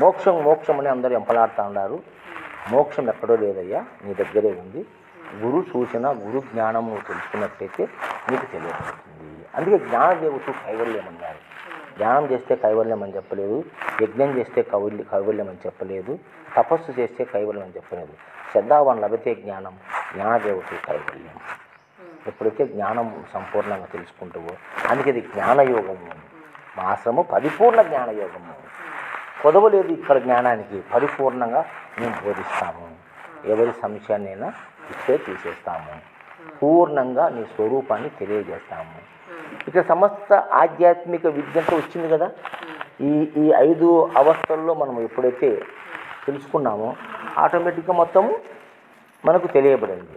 మోక్షం అని అందరూ ఎంపలాడుతూ ఉన్నారు. మోక్షం ఎక్కడో లేదయ్యా, నీ దగ్గరే ఉంది. గురు సూచన, గురు జ్ఞానం నువ్వు తెలుసుకున్నట్లయితే నీకు తెలియజేస్తుంది. అందుకే జ్ఞానదేవతు కైవల్యం అన్నారు. ధ్యానం చేస్తే కైవల్యం అని చెప్పలేదు, యజ్ఞం చేస్తే కైవల్యం అని చెప్పలేదు, తపస్సు చేస్తే కైవల్యం అని చెప్పలేదు. శ్రద్ధావాన్ లభితే జ్ఞానం, జ్ఞానదేవతు కైవల్యం. ఎప్పుడైతే జ్ఞానం సంపూర్ణంగా తెలుసుకుంటావో, అందుకే ఇది జ్ఞానయోగము. మా ఆశ్రమం పరిపూర్ణ జ్ఞానయోగము. కొదవలేదు ఇక్కడ జ్ఞానానికి. పరిపూర్ణంగా మేము బోధిస్తాము. ఎవరి సంశయాన్నైనా ఇస్తే తీసేస్తాము. పూర్ణంగా నీ స్వరూపాన్ని తెలియజేస్తాము. ఇక సమస్త ఆధ్యాత్మిక విద్యంతో వచ్చింది కదా. ఈ 5 అవస్థల్లో మనం ఎప్పుడైతే తెలుసుకున్నామో ఆటోమేటిక్గా మొత్తము మనకు తెలియబడింది.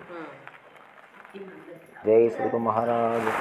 జై శ్రీ మహారాజు.